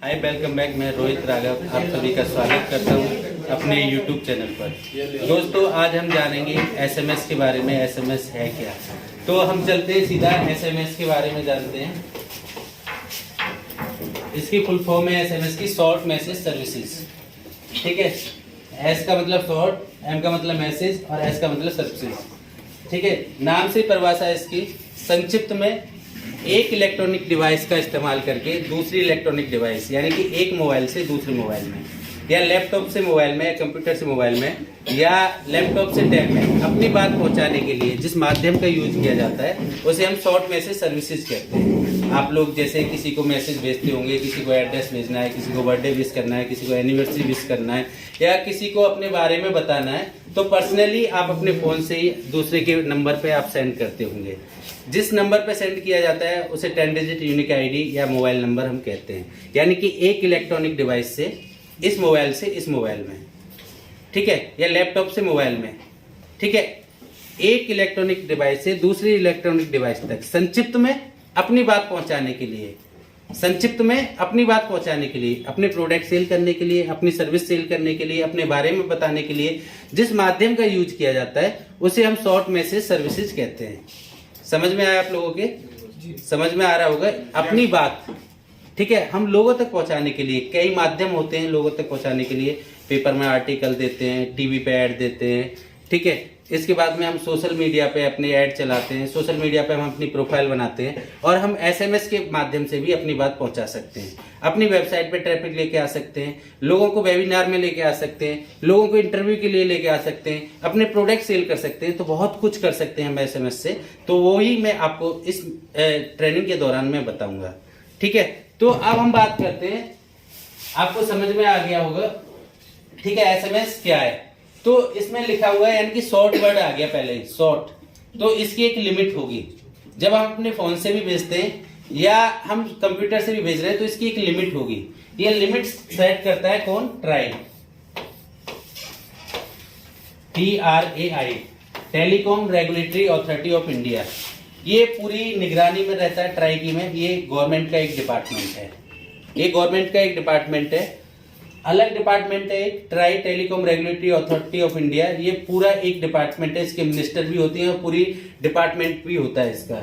Hi welcome back. मैं रोहित राघव आप सभी का स्वागत करता हूं अपने YouTube चैनल पर। दोस्तों आज हम जानेंगे SMS के बारे में। SMS है क्या, तो हम चलते हैं सीधा SMS के बारे में जानते हैं। इसकी फुल फॉर्म है SMS की शॉर्ट मैसेज सर्विसेज। ठीक है, S का मतलब शॉर्ट, M का मतलब मैसेज और S का मतलब सर्विसेज। ठीक है, नाम से परिभाषा इसकी संक्षिप्त में एक इलेक्ट्रॉनिक डिवाइस का इस्तेमाल करके दूसरी इलेक्ट्रॉनिक डिवाइस यानी कि एक मोबाइल से दूसरे मोबाइल में या लैपटॉप से मोबाइल में या कंप्यूटर से मोबाइल में या लैपटॉप से टैब में अपनी बात पहुंचाने के लिए जिस माध्यम का यूज किया जाता है उसे हम शॉर्ट मैसेज सर्विसेज कहते हैं। आप लोग जैसे किसी को मैसेज भेजते होंगे, किसी को एड्रेस भेजना है, किसी को बर्थडे विश करना है, किसी को एनिवर्सरी विश करना है या किसी को अपने बारे में बताना है, तो पर्सनली आप अपने फोन से ही दूसरे के नंबर पे आप सेंड करते होंगे। जिस नंबर पे सेंड किया जाता है उसे 10 डिजिट यूनिक आईडी या मोबाइल नंबर हम कहते हैं। यानी कि एक इलेक्ट्रॉनिक डिवाइस से इस मोबाइल से इस मोबाइल में, ठीक है, या लैपटॉप से मोबाइल में, ठीक है, एक इलेक्ट्रॉनिक डिवाइस से दूसरी इलेक्ट्रॉनिक डिवाइस तक संक्षिप्त में अपनी बात पहुंचाने के लिए, संक्षिप्त में अपनी बात पहुंचाने के लिए, अपने प्रोडक्ट सेल करने के लिए, अपनी सर्विस सेल करने के लिए, अपने बारे में बताने के लिए जिस माध्यम का यूज किया जाता है उसे हम शॉर्ट मैसेज सर्विसेज कहते हैं। समझ में आया आप लोगों के? समझ में आ रहा होगा। अपनी बात, ठीक है, हम लोगों तक पहुंचाने के लिए कई माध्यम होते हैं। लोगों तक पहुंचाने के लिए पेपर में आर्टिकल देते हैं, टीवी पे ऐड देते हैं, ठीक है। इसके बाद में हम सोशल मीडिया पे अपने ऐड चलाते हैं, सोशल मीडिया पे हम अपनी प्रोफाइल बनाते हैं और हम SMS के माध्यम से भी अपनी बात पहुंचा सकते हैं। अपनी वेबसाइट पे ट्रैफिक लेके आ सकते हैं, लोगों को वेबिनार में लेके आ सकते हैं, लोगों को इंटरव्यू के लिए लेके आ सकते हैं, अपने प्रोडक्ट सेल कर सकते हैं। तो बहुत कुछ कर सकते हैं हम SMS से। तो वो ही मैं आपको इस ट्रेनिंग के दौरान मैं बताऊंगा। ठीक है, तो अब हम बात करते हैं, आपको समझ में आ गया होगा, ठीक है, SMS क्या है। तो इसमें लिखा हुआ है यानी कि शॉर्ट वर्ड आ गया पहले ही, शॉर्ट। तो इसकी एक लिमिट होगी। जब हम अपने फोन से भी भेजते हैं या हम कंप्यूटर से भी भेज रहे हैं तो इसकी एक लिमिट होगी। ये लिमिट सेट करता है कौन? Try, TRAI, telecom regulatory authority of India. ये पूरी निगरानी में रहता है ट्राई की में। ये गवर्नमेंट का एक डिपार्टमेंट है, ये गवर्नमेंट का एक डिपार्टमेंट है, अलग डिपार्टमेंट है try telecom regulatory authority of India. ये पूरा एक डिपार्टमेंट है, इसके मिनिस्टर भी होती हैं और पूरी डिपार्टमेंट भी होता है इसका।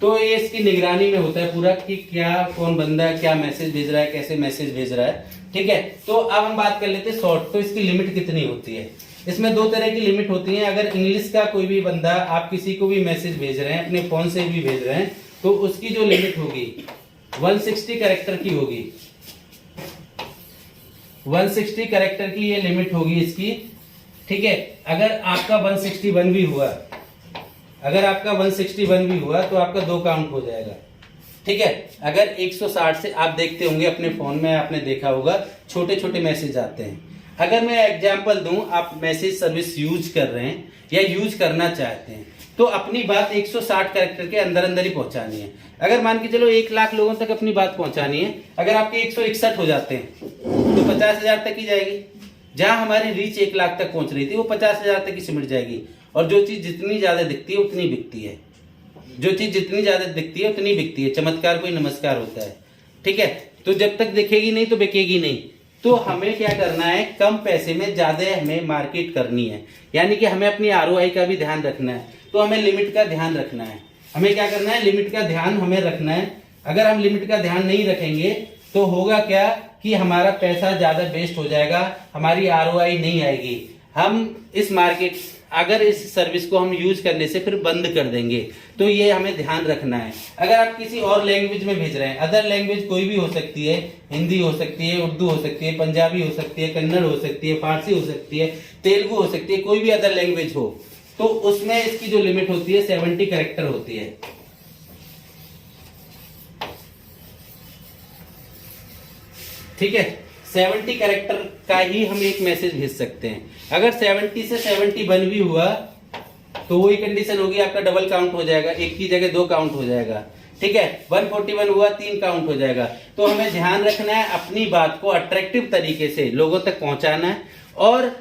तो ये इसकी निगरानी में होता है पूरा कि क्या कौन बंदा क्या मैसेज भेज रहा है, कैसे मैसेज भेज रहा है। ठीक है, तो अब हम बात कर लेते हैं शॉर्ट। तो इसकी लिमिट कितनी होती है? इसमें दो तरह की लिमिट होती है। अगर इंग्लिश का कोई भी बंदा आप किसी को भी मैसेज भेज रहे हैं, अपने फोन से भी भेज रहे हैं, तो उसकी जो लिमिट होगी 160 कैरेक्टर की होगी। 160 कैरेक्टर की ये लिमिट होगी इसकी। ठीक है, अगर आपका 161 भी हुआ, अगर आपका 161 भी हुआ तो आपका 2 काउंट हो जाएगा। ठीक है, अगर 160 से आप देखते होंगे अपने फोन में, आपने देखा होगा छोटे छोटे मैसेज आते हैं। अगर मैं एग्जांपल दूं, आप मैसेज सर्विस यूज कर रहे हैं या यूज करना चाहते हैं तो अपनी बात 160 कैरेक्टर के अंदर अंदर ही पहुंचानी है। अगर मान के चलो 1 लाख लोगों तक अपनी बात पहुंचानी है, अगर आपके 161 हो जाते हैं तो 50,000 तक ही जाएगी। जहां हमारी रीच 1 लाख तक पहुंच रही थी वो 50,000 तक ही सिमट जाएगी। और जो चीज जितनी ज्यादा दिखती है उतनी बिकती है, जो चीज जितनी ज्यादा दिखती है उतनी बिकती है। चमत्कार कोई नमस्कार होता है। ठीक है, तो जब तक दिखेगी नहीं तो बिकेगी नहीं। तो हमें क्या करना है, कम पैसे में ज्यादा हमें मार्केट करनी है, यानी कि हमें अपनी ROI का भी ध्यान रखना है। तो हमें लिमिट का ध्यान रखना है। हमें क्या करना है, लिमिट का ध्यान हमें रखना है। अगर हम लिमिट का ध्यान नहीं रखेंगे तो होगा क्या कि हमारा पैसा ज्यादा वेस्ट हो जाएगा, हमारी ROI नहीं आएगी। हम इस मार्केट, अगर इस सर्विस को हम यूज करने से फिर बंद कर देंगे। तो ये हमें ध्यान रखना है। अगर आप किसी और लैंग्वेज में भेज रहे हैं, अदर लैंग्वेज कोई भी हो सकती है, हिंदी हो सकती है, उर्दू हो सकती है, पंजाबी हो सकती है, कन्नड़ हो सकती है, फारसी हो सकती है, तेलुगु हो सकती है, कोई भी अदर लैंग्वेज हो, तो उसमें इसकी जो लिमिट होती है 70 कैरेक्टर होती है। ठीक है, 70 कैरेक्टर का ही हम एक मैसेज भेज सकते हैं। अगर 70 से 71 भी हुआ तो वही कंडीशन होगी, आपका डबल काउंट हो जाएगा, एक की जगह 2 काउंट हो जाएगा। ठीक है, 141 हुआ 3 काउंट हो जाएगा। तो हमें ध्यान रखना है, अपनी बात को अट्रैक्टिव तरीके से लोगों तक पहुंचाना है और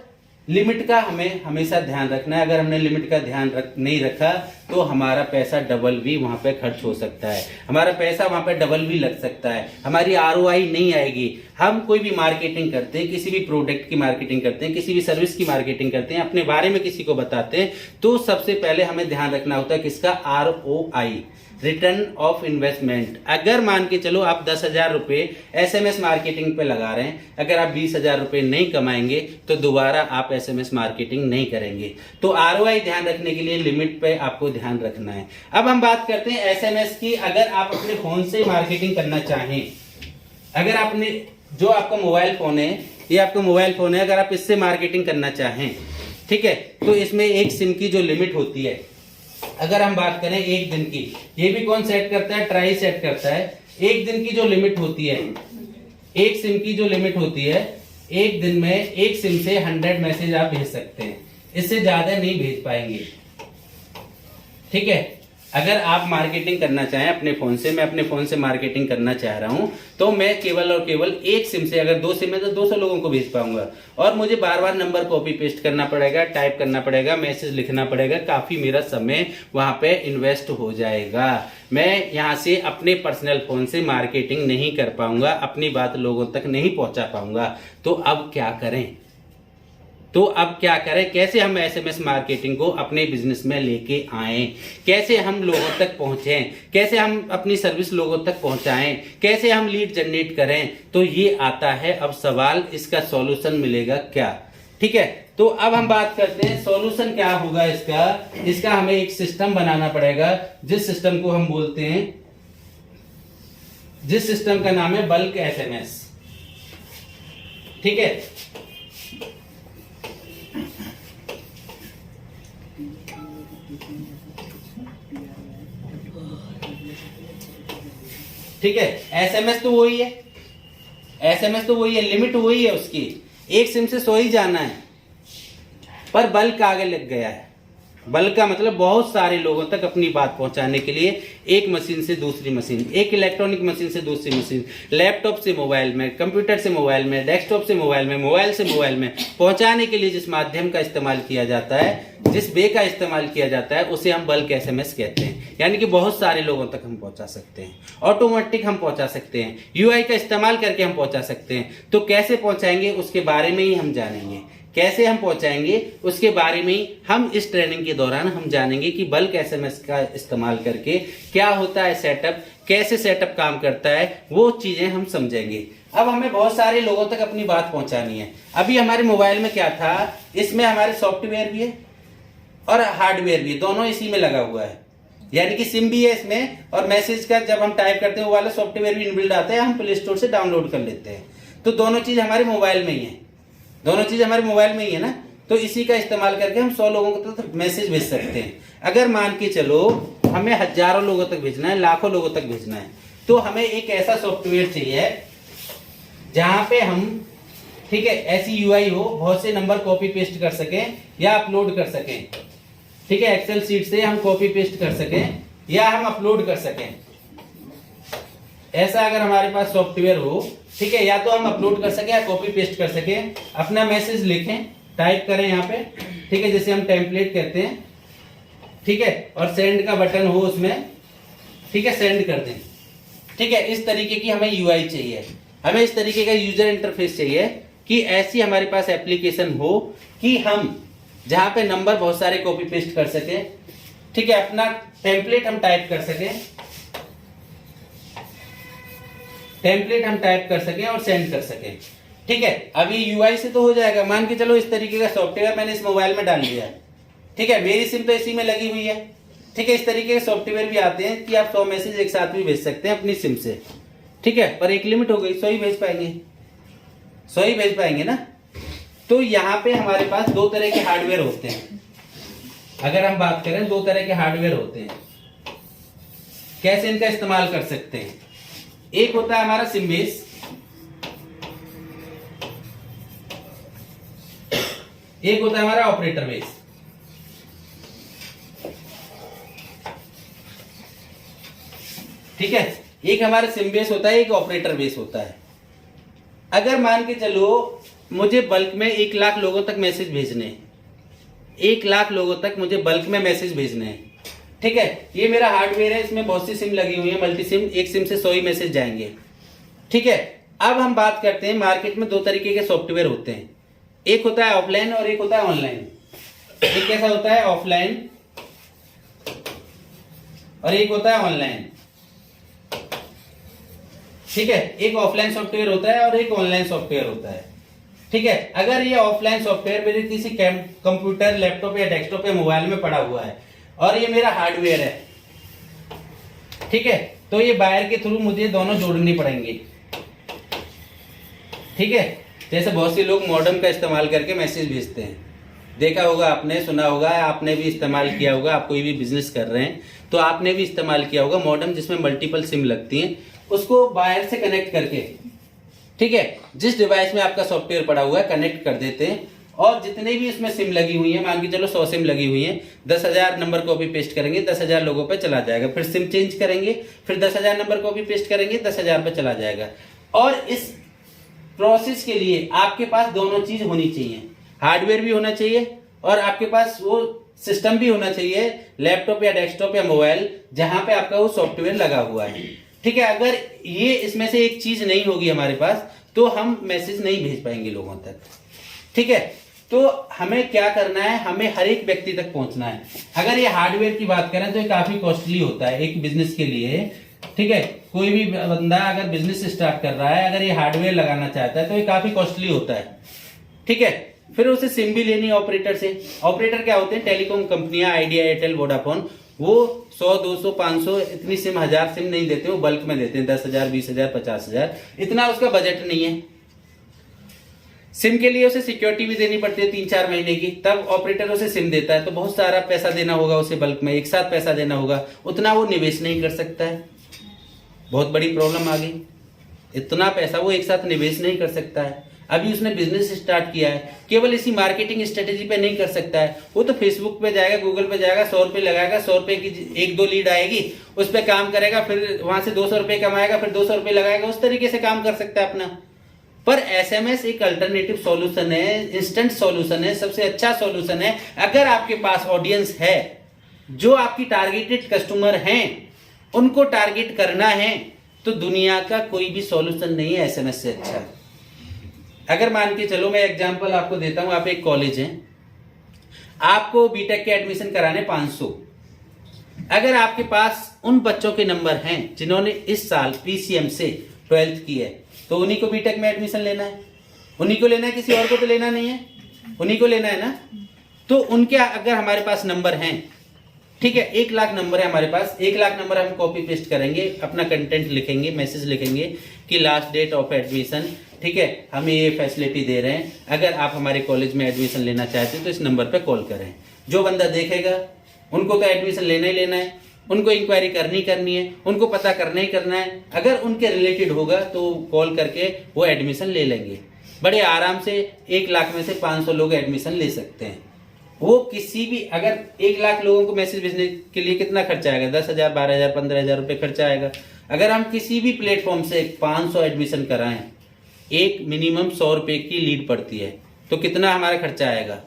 लिमिट का हमें हमेशा ध्यान रखना है। अगर हमने लिमिट का ध्यान नहीं रखा तो हमारा पैसा डबल भी वहां पे खर्च हो सकता है, हमारा पैसा वहां पे डबल भी लग सकता है, हमारी आरओआई नहीं आएगी। हम कोई भी मार्केटिंग करते हैं, किसी भी प्रोडक्ट की मार्केटिंग करते हैं, किसी भी सर्विस की मार्केटिंग करते हैं, अपने बारे में किसी को बताते हैं, तो सबसे पहले हमें ध्यान रखना होता है किसका, आरओआई, रिटर्न ऑफ इन्वेस्टमेंट। अगर मान के चलो आप 10,000 रुपए एसएमएस मार्केटिंग पे लगा रहे हैं, अगर आप 20,000 रुपए नहीं कमाएंगे तो दोबारा आप एसएमएस मार्केटिंग नहीं करेंगे। तो आरओआई ध्यान रखने के लिए लिमिट पे आपको ध्यान रखना है। अब हम बात करते हैं एसएमएस की। अगर आप अपने फोन से मार्केटिंग करना चाहें, अगर आपने जो आपका मोबाइल फोन है, ये आपका मोबाइल फोन है, अगर आप इससे मार्केटिंग करना चाहें, ठीक है, तो इसमें एक सिम की जो लिमिट होती है, अगर हम बात करें एक दिन की, ये भी कौन सेट करता है, ट्राई सेट करता है। एक दिन की जो लिमिट होती है, एक सिम की जो लिमिट होती है, एक दिन में एक सिम से 100 मैसेज आप भेज सकते हैं, इससे ज्यादा नहीं भेज पाएंगे, ठीक है। अगर आप मार्केटिंग करना चाहें अपने फोन से, मैं अपने फोन से मार्केटिंग करना चाह रहा हूं, तो मैं केवल और केवल एक सिम से, अगर 2 सिम है तो 200 लोगों को भेज पाऊंगा, और मुझे बार बार नंबर कॉपी पेस्ट करना पड़ेगा, टाइप करना पड़ेगा, मैसेज लिखना पड़ेगा, काफी मेरा समय वहां पे इन्वेस्ट हो जाएगा। मैं यहां से अपने पर्सनल फोन से मार्केटिंग नहीं कर पाऊंगा, अपनी बात लोगों तक नहीं पहुंचा पाऊंगा। तो अब क्या करें, कैसे हम एसएमएस मार्केटिंग को अपने बिजनेस में लेके आएं, कैसे हम लोगों तक पहुंचें, कैसे हम अपनी सर्विस लोगों तक पहुंचाएं, कैसे हम लीड जनरेट करें। तो ये आता है अब सवाल, इसका सॉल्यूशन मिलेगा क्या, ठीक है। तो अब हम बात करते हैं सॉल्यूशन क्या होगा इसका हमें एक सिस्टम बनाना पड़ेगा, जिस सिस्टम को हम बोलते हैं, जिस सिस्टम का नाम है बल्क एसएमएस, ठीक है। ठीक है, एसएमएस तो वही है, एसएमएस तो वही है, लिमिट वही है उसकी, एक सिम से 100 ही जाना है, पर बल्क आगे लग गया है। बल्क का मतलब बहुत सारे लोगों तक अपनी बात पहुंचाने के लिए, एक मशीन से दूसरी मशीन, एक इलेक्ट्रॉनिक मशीन से दूसरी मशीन, लैपटॉप से मोबाइल में, कंप्यूटर से मोबाइल में, डेस्कटॉप से मोबाइल में, मोबाइल से मोबाइल में पहुंचाने के लिए जिस माध्यम का इस्तेमाल किया जाता है, जिस वे का इस्तेमाल किया जाता है, उसे हम बल्क एसएमएस कहते हैं। यानी कि बहुत सारे लोगों तक हम पहुंचा सकते हैं, ऑटोमेटिक हम पहुंचा सकते हैं, यूआई का इस्तेमाल करके हम पहुंचा सकते हैं। तो कैसे पहुंचाएंगे उसके बारे में ही हम जानेंगे, कैसे हम पहुंचाएंगे उसके बारे में ही हम इस ट्रेनिंग के दौरान हम जानेंगे कि बल्क एसएमएस का इस्तेमाल करके क्या होता है सेटअप, कैसे सेटअप काम करता है, वो चीजें हम समझेंगे। अब हमें बहुत सारे लोगों तक अपनी बात पहुंचानी है। अभी हमारे मोबाइल में क्या था, इसमें हमारे सॉफ्टवेयर भी है और हार्डवेयर भी, दोनों इसी में लगा हुआ है, यानी कि सिम भी है इसमें, और मैसेज का जब हम टाइप करते हैं वो वाला सॉफ्टवेयर भी इनबिल्ड आता है, हम प्ले स्टोर से डाउनलोड कर लेते हैं। तो दोनों चीज हमारे मोबाइल में ही है, दोनों चीज हमारे मोबाइल में ही है ना। तो इसी का इस्तेमाल करके हम 100 लोगों को तो मैसेज भेज सकते हैं। अगर मान के चलो हमें हजारों लोगों तक भेजना है, लाखों लोगों तक भेजना है, तो हमें एक ऐसा सॉफ्टवेयर चाहिए जहां पे हम, ठीक है, ऐसी यूआई हो, बहुत से नंबर कॉपी पेस्ट कर सकें या अपलोड कर सकें, ठीक है, एक्सेल सीट से हम कॉपी पेस्ट कर सकें या हम अपलोड कर सकें। ऐसा अगर हमारे पास सॉफ्टवेयर हो, ठीक है, या तो हम अपलोड कर सके या कॉपी पेस्ट कर सके, अपना मैसेज लिखें, टाइप करें यहाँ पे, ठीक है, जैसे हम टेम्पलेट कहते हैं, ठीक है, और सेंड का बटन हो उसमें, ठीक है, सेंड कर दें, ठीक है। इस तरीके की हमें यूआई चाहिए, हमें इस तरीके का यूजर इंटरफेस चाहिए कि ऐसी हमारे पास एप्लीकेशन हो कि हम जहां पे नंबर बहुत सारे कॉपी पेस्ट कर सके, ठीक है, अपना टेम्पलेट हम टाइप कर सके, टेम्पलेट हम टाइप कर सकें और सेंड कर सकें, ठीक है। अब ये यूआई से तो हो जाएगा, मान के चलो इस तरीके का सॉफ्टवेयर मैंने इस मोबाइल में डाल दिया है, ठीक है, मेरी सिम तो इसी में लगी हुई है, ठीक है। इस तरीके के सॉफ्टवेयर भी आते हैं कि आप 100 मैसेज एक साथ भी भेज सकते हैं अपनी सिम से, ठीक है, पर एक लिमिट हो गई, 100 ही भेज पाएंगे, 100 ही भेज पाएंगे ना। तो यहाँ पे हमारे पास 2 तरह के हार्डवेयर होते हैं, अगर हम बात करें 2 तरह के हार्डवेयर होते हैं, कैसे इनका इस्तेमाल कर सकते हैं। एक होता है हमारा सिम बेस, एक होता है हमारा ऑपरेटर बेस, ठीक है। एक हमारा सिम बेस होता है, एक ऑपरेटर बेस होता है। अगर मान के चलो मुझे बल्क में 1 लाख लोगों तक मैसेज भेजने हैं, 1 लाख लोगों तक मुझे बल्क में मैसेज भेजने हैं। ठीक है, ये मेरा हार्डवेयर है, इसमें बहुत सी सिम लगी हुई है, मल्टी सिम, एक सिम से 100 ही मैसेज जाएंगे। ठीक है, अब हम बात करते हैं, मार्केट में 2 तरीके के सॉफ्टवेयर होते हैं, एक होता है ऑफलाइन और एक होता है ऑनलाइन। एक कैसा होता है ऑफलाइन और एक होता है ऑनलाइन। ठीक है, एक ऑफलाइन सॉफ्टवेयर होता है और एक ऑनलाइन सॉफ्टवेयर होता है। ठीक है, अगर ये ऑफलाइन सॉफ्टवेयर मेरे किसी कंप्यूटर, लैपटॉप या डेस्कटॉप या मोबाइल में पड़ा हुआ है और ये मेरा हार्डवेयर है, ठीक है, तो ये वायर के थ्रू मुझे दोनों जोड़नी पड़ेंगे। ठीक है, जैसे बहुत से लोग मॉडेम का इस्तेमाल करके मैसेज भेजते हैं, देखा होगा आपने, सुना होगा, आपने भी इस्तेमाल किया होगा। आप कोई भी बिजनेस कर रहे हैं तो आपने भी इस्तेमाल किया होगा मॉडेम, जिसमें मल्टीपल सिम लगती हैं, उसको वायर से कनेक्ट करके, ठीक है, जिस डिवाइस में आपका सॉफ्टवेयर पड़ा हुआ है कनेक्ट कर देते हैं और जितने भी इसमें सिम लगी हुई है, मान के चलो 100 सिम लगी हुई है, 10,000 नंबर कॉपी पेस्ट करेंगे, 10,000 लोगों पे चला जाएगा। फिर सिम चेंज करेंगे, फिर 10,000 नंबर कॉपी पेस्ट करेंगे, 10,000 पे चला जाएगा। और इस प्रोसेस के लिए आपके पास दोनों चीज होनी चाहिए, हार्डवेयर भी होना चाहिए और आपके पास वो सिस्टम भी होना चाहिए, लैपटॉप या डेस्कटॉप या मोबाइल, जहां पे आपका वो सॉफ्टवेयर लगा हुआ है। ठीक है, अगर ये इसमें से एक चीज नहीं होगी हमारे पास तो हम मैसेज नहीं भेज पाएंगे लोगों तक। ठीक है, तो हमें क्या करना है, हमें हर एक व्यक्ति तक पहुंचना है। अगर ये हार्डवेयर की बात करें तो ये काफी कॉस्टली होता है एक बिजनेस के लिए। ठीक है, कोई भी बंदा अगर बिजनेस स्टार्ट कर रहा है, अगर ये हार्डवेयर लगाना चाहता है तो ये काफी कॉस्टली होता है। ठीक है, फिर उसे सिम भी लेनी है ऑपरेटर से। ऑपरेटर क्या होते हैं, टेलीकॉम कंपनियां, आइडिया, एयरटेल, वोडाफोन, वो 100, 200, 500 इतनी सिम, 1000 सिम नहीं देते, वो बल्क में देते हैं, 10,000, 20,000, 50,000, इतना उसका बजट नहीं है। सिम के लिए उसे सिक्योरिटी भी देनी पड़ती है 3-4 महीने की, तब ऑपरेटर उसे सिम देता है, तो बहुत सारा पैसा देना होगा उसे, बल्क में एक साथ पैसा देना होगा, उतना वो निवेश नहीं कर सकता है। बहुत बड़ी प्रॉब्लम आ गई, इतना पैसा वो एक साथ निवेश नहीं कर सकता है। अभी उसने बिजनेस स्टार्ट किया है, केवल इसी मार्केटिंग स्ट्रेटेजी पे नहीं कर सकता है, वो तो फेसबुक पे जाएगा, गूगल पे जाएगा, 100 रुपए लगाएगा, 100 रुपए की 1-2 लीड आएगी, उस पर काम करेगा, फिर वहां से 200 रुपए कमाएगा, फिर 200 रुपए लगाएगा, उस तरीके से काम कर सकता है अपना। पर एसएमएस एक अल्टरनेटिव सॉल्यूशन है, इंस्टेंट सॉल्यूशन है, सबसे अच्छा सॉल्यूशन है। अगर आपके पास ऑडियंस है, जो आपकी टारगेटेड कस्टमर हैं, उनको टारगेट करना है, तो दुनिया का कोई भी सॉल्यूशन नहीं है एसएमएस से अच्छा। अगर मान के चलो, मैं एग्जांपल आपको देता हूं, आप एक कॉलेज है, आपको बीटेक के एडमिशन कराने 500, अगर आपके पास उन बच्चों के नंबर हैं जिन्होंने इस साल पीसीएम से 12th की है, तो उन्हीं को बीटेक में एडमिशन लेना है, उन्हीं को लेना है, किसी और को तो लेना नहीं है, उन्हीं को लेना है ना। तो उनके अगर हमारे पास नंबर हैं, ठीक है, 1 लाख नंबर है हमारे पास, 1 लाख नंबर हम कॉपी पेस्ट करेंगे, अपना कंटेंट लिखेंगे, मैसेज लिखेंगे कि लास्ट डेट ऑफ एडमिशन, ठीक है, हम ये फैसिलिटी दे रहे हैं, अगर आप हमारे कॉलेज में एडमिशन लेना चाहते हैं तो इस नंबर पे कॉल करें। जो बंदा देखेगा, उनको तो एडमिशन लेना ही लेना है, उनको इंक्वायरी करनी है, उनको पता करना ही करना है, अगर उनके रिलेटेड होगा तो कॉल करके वो एडमिशन ले लेंगे। बड़े आराम से 1 लाख में से 500 लोग एडमिशन ले सकते हैं। वो किसी भी, अगर 1 लाख लोगों को मैसेज भेजने के लिए कितना खर्चा आएगा, 10,000, 12,000, 15,000 रुपए खर्चा आएगा। अगर हम किसी भी प्लेटफॉर्म से 500 एडमिशन कराएं, एक मिनिमम 100 रुपए की लीड पड़ती है, तो कितना हमारा खर्चा आएगा,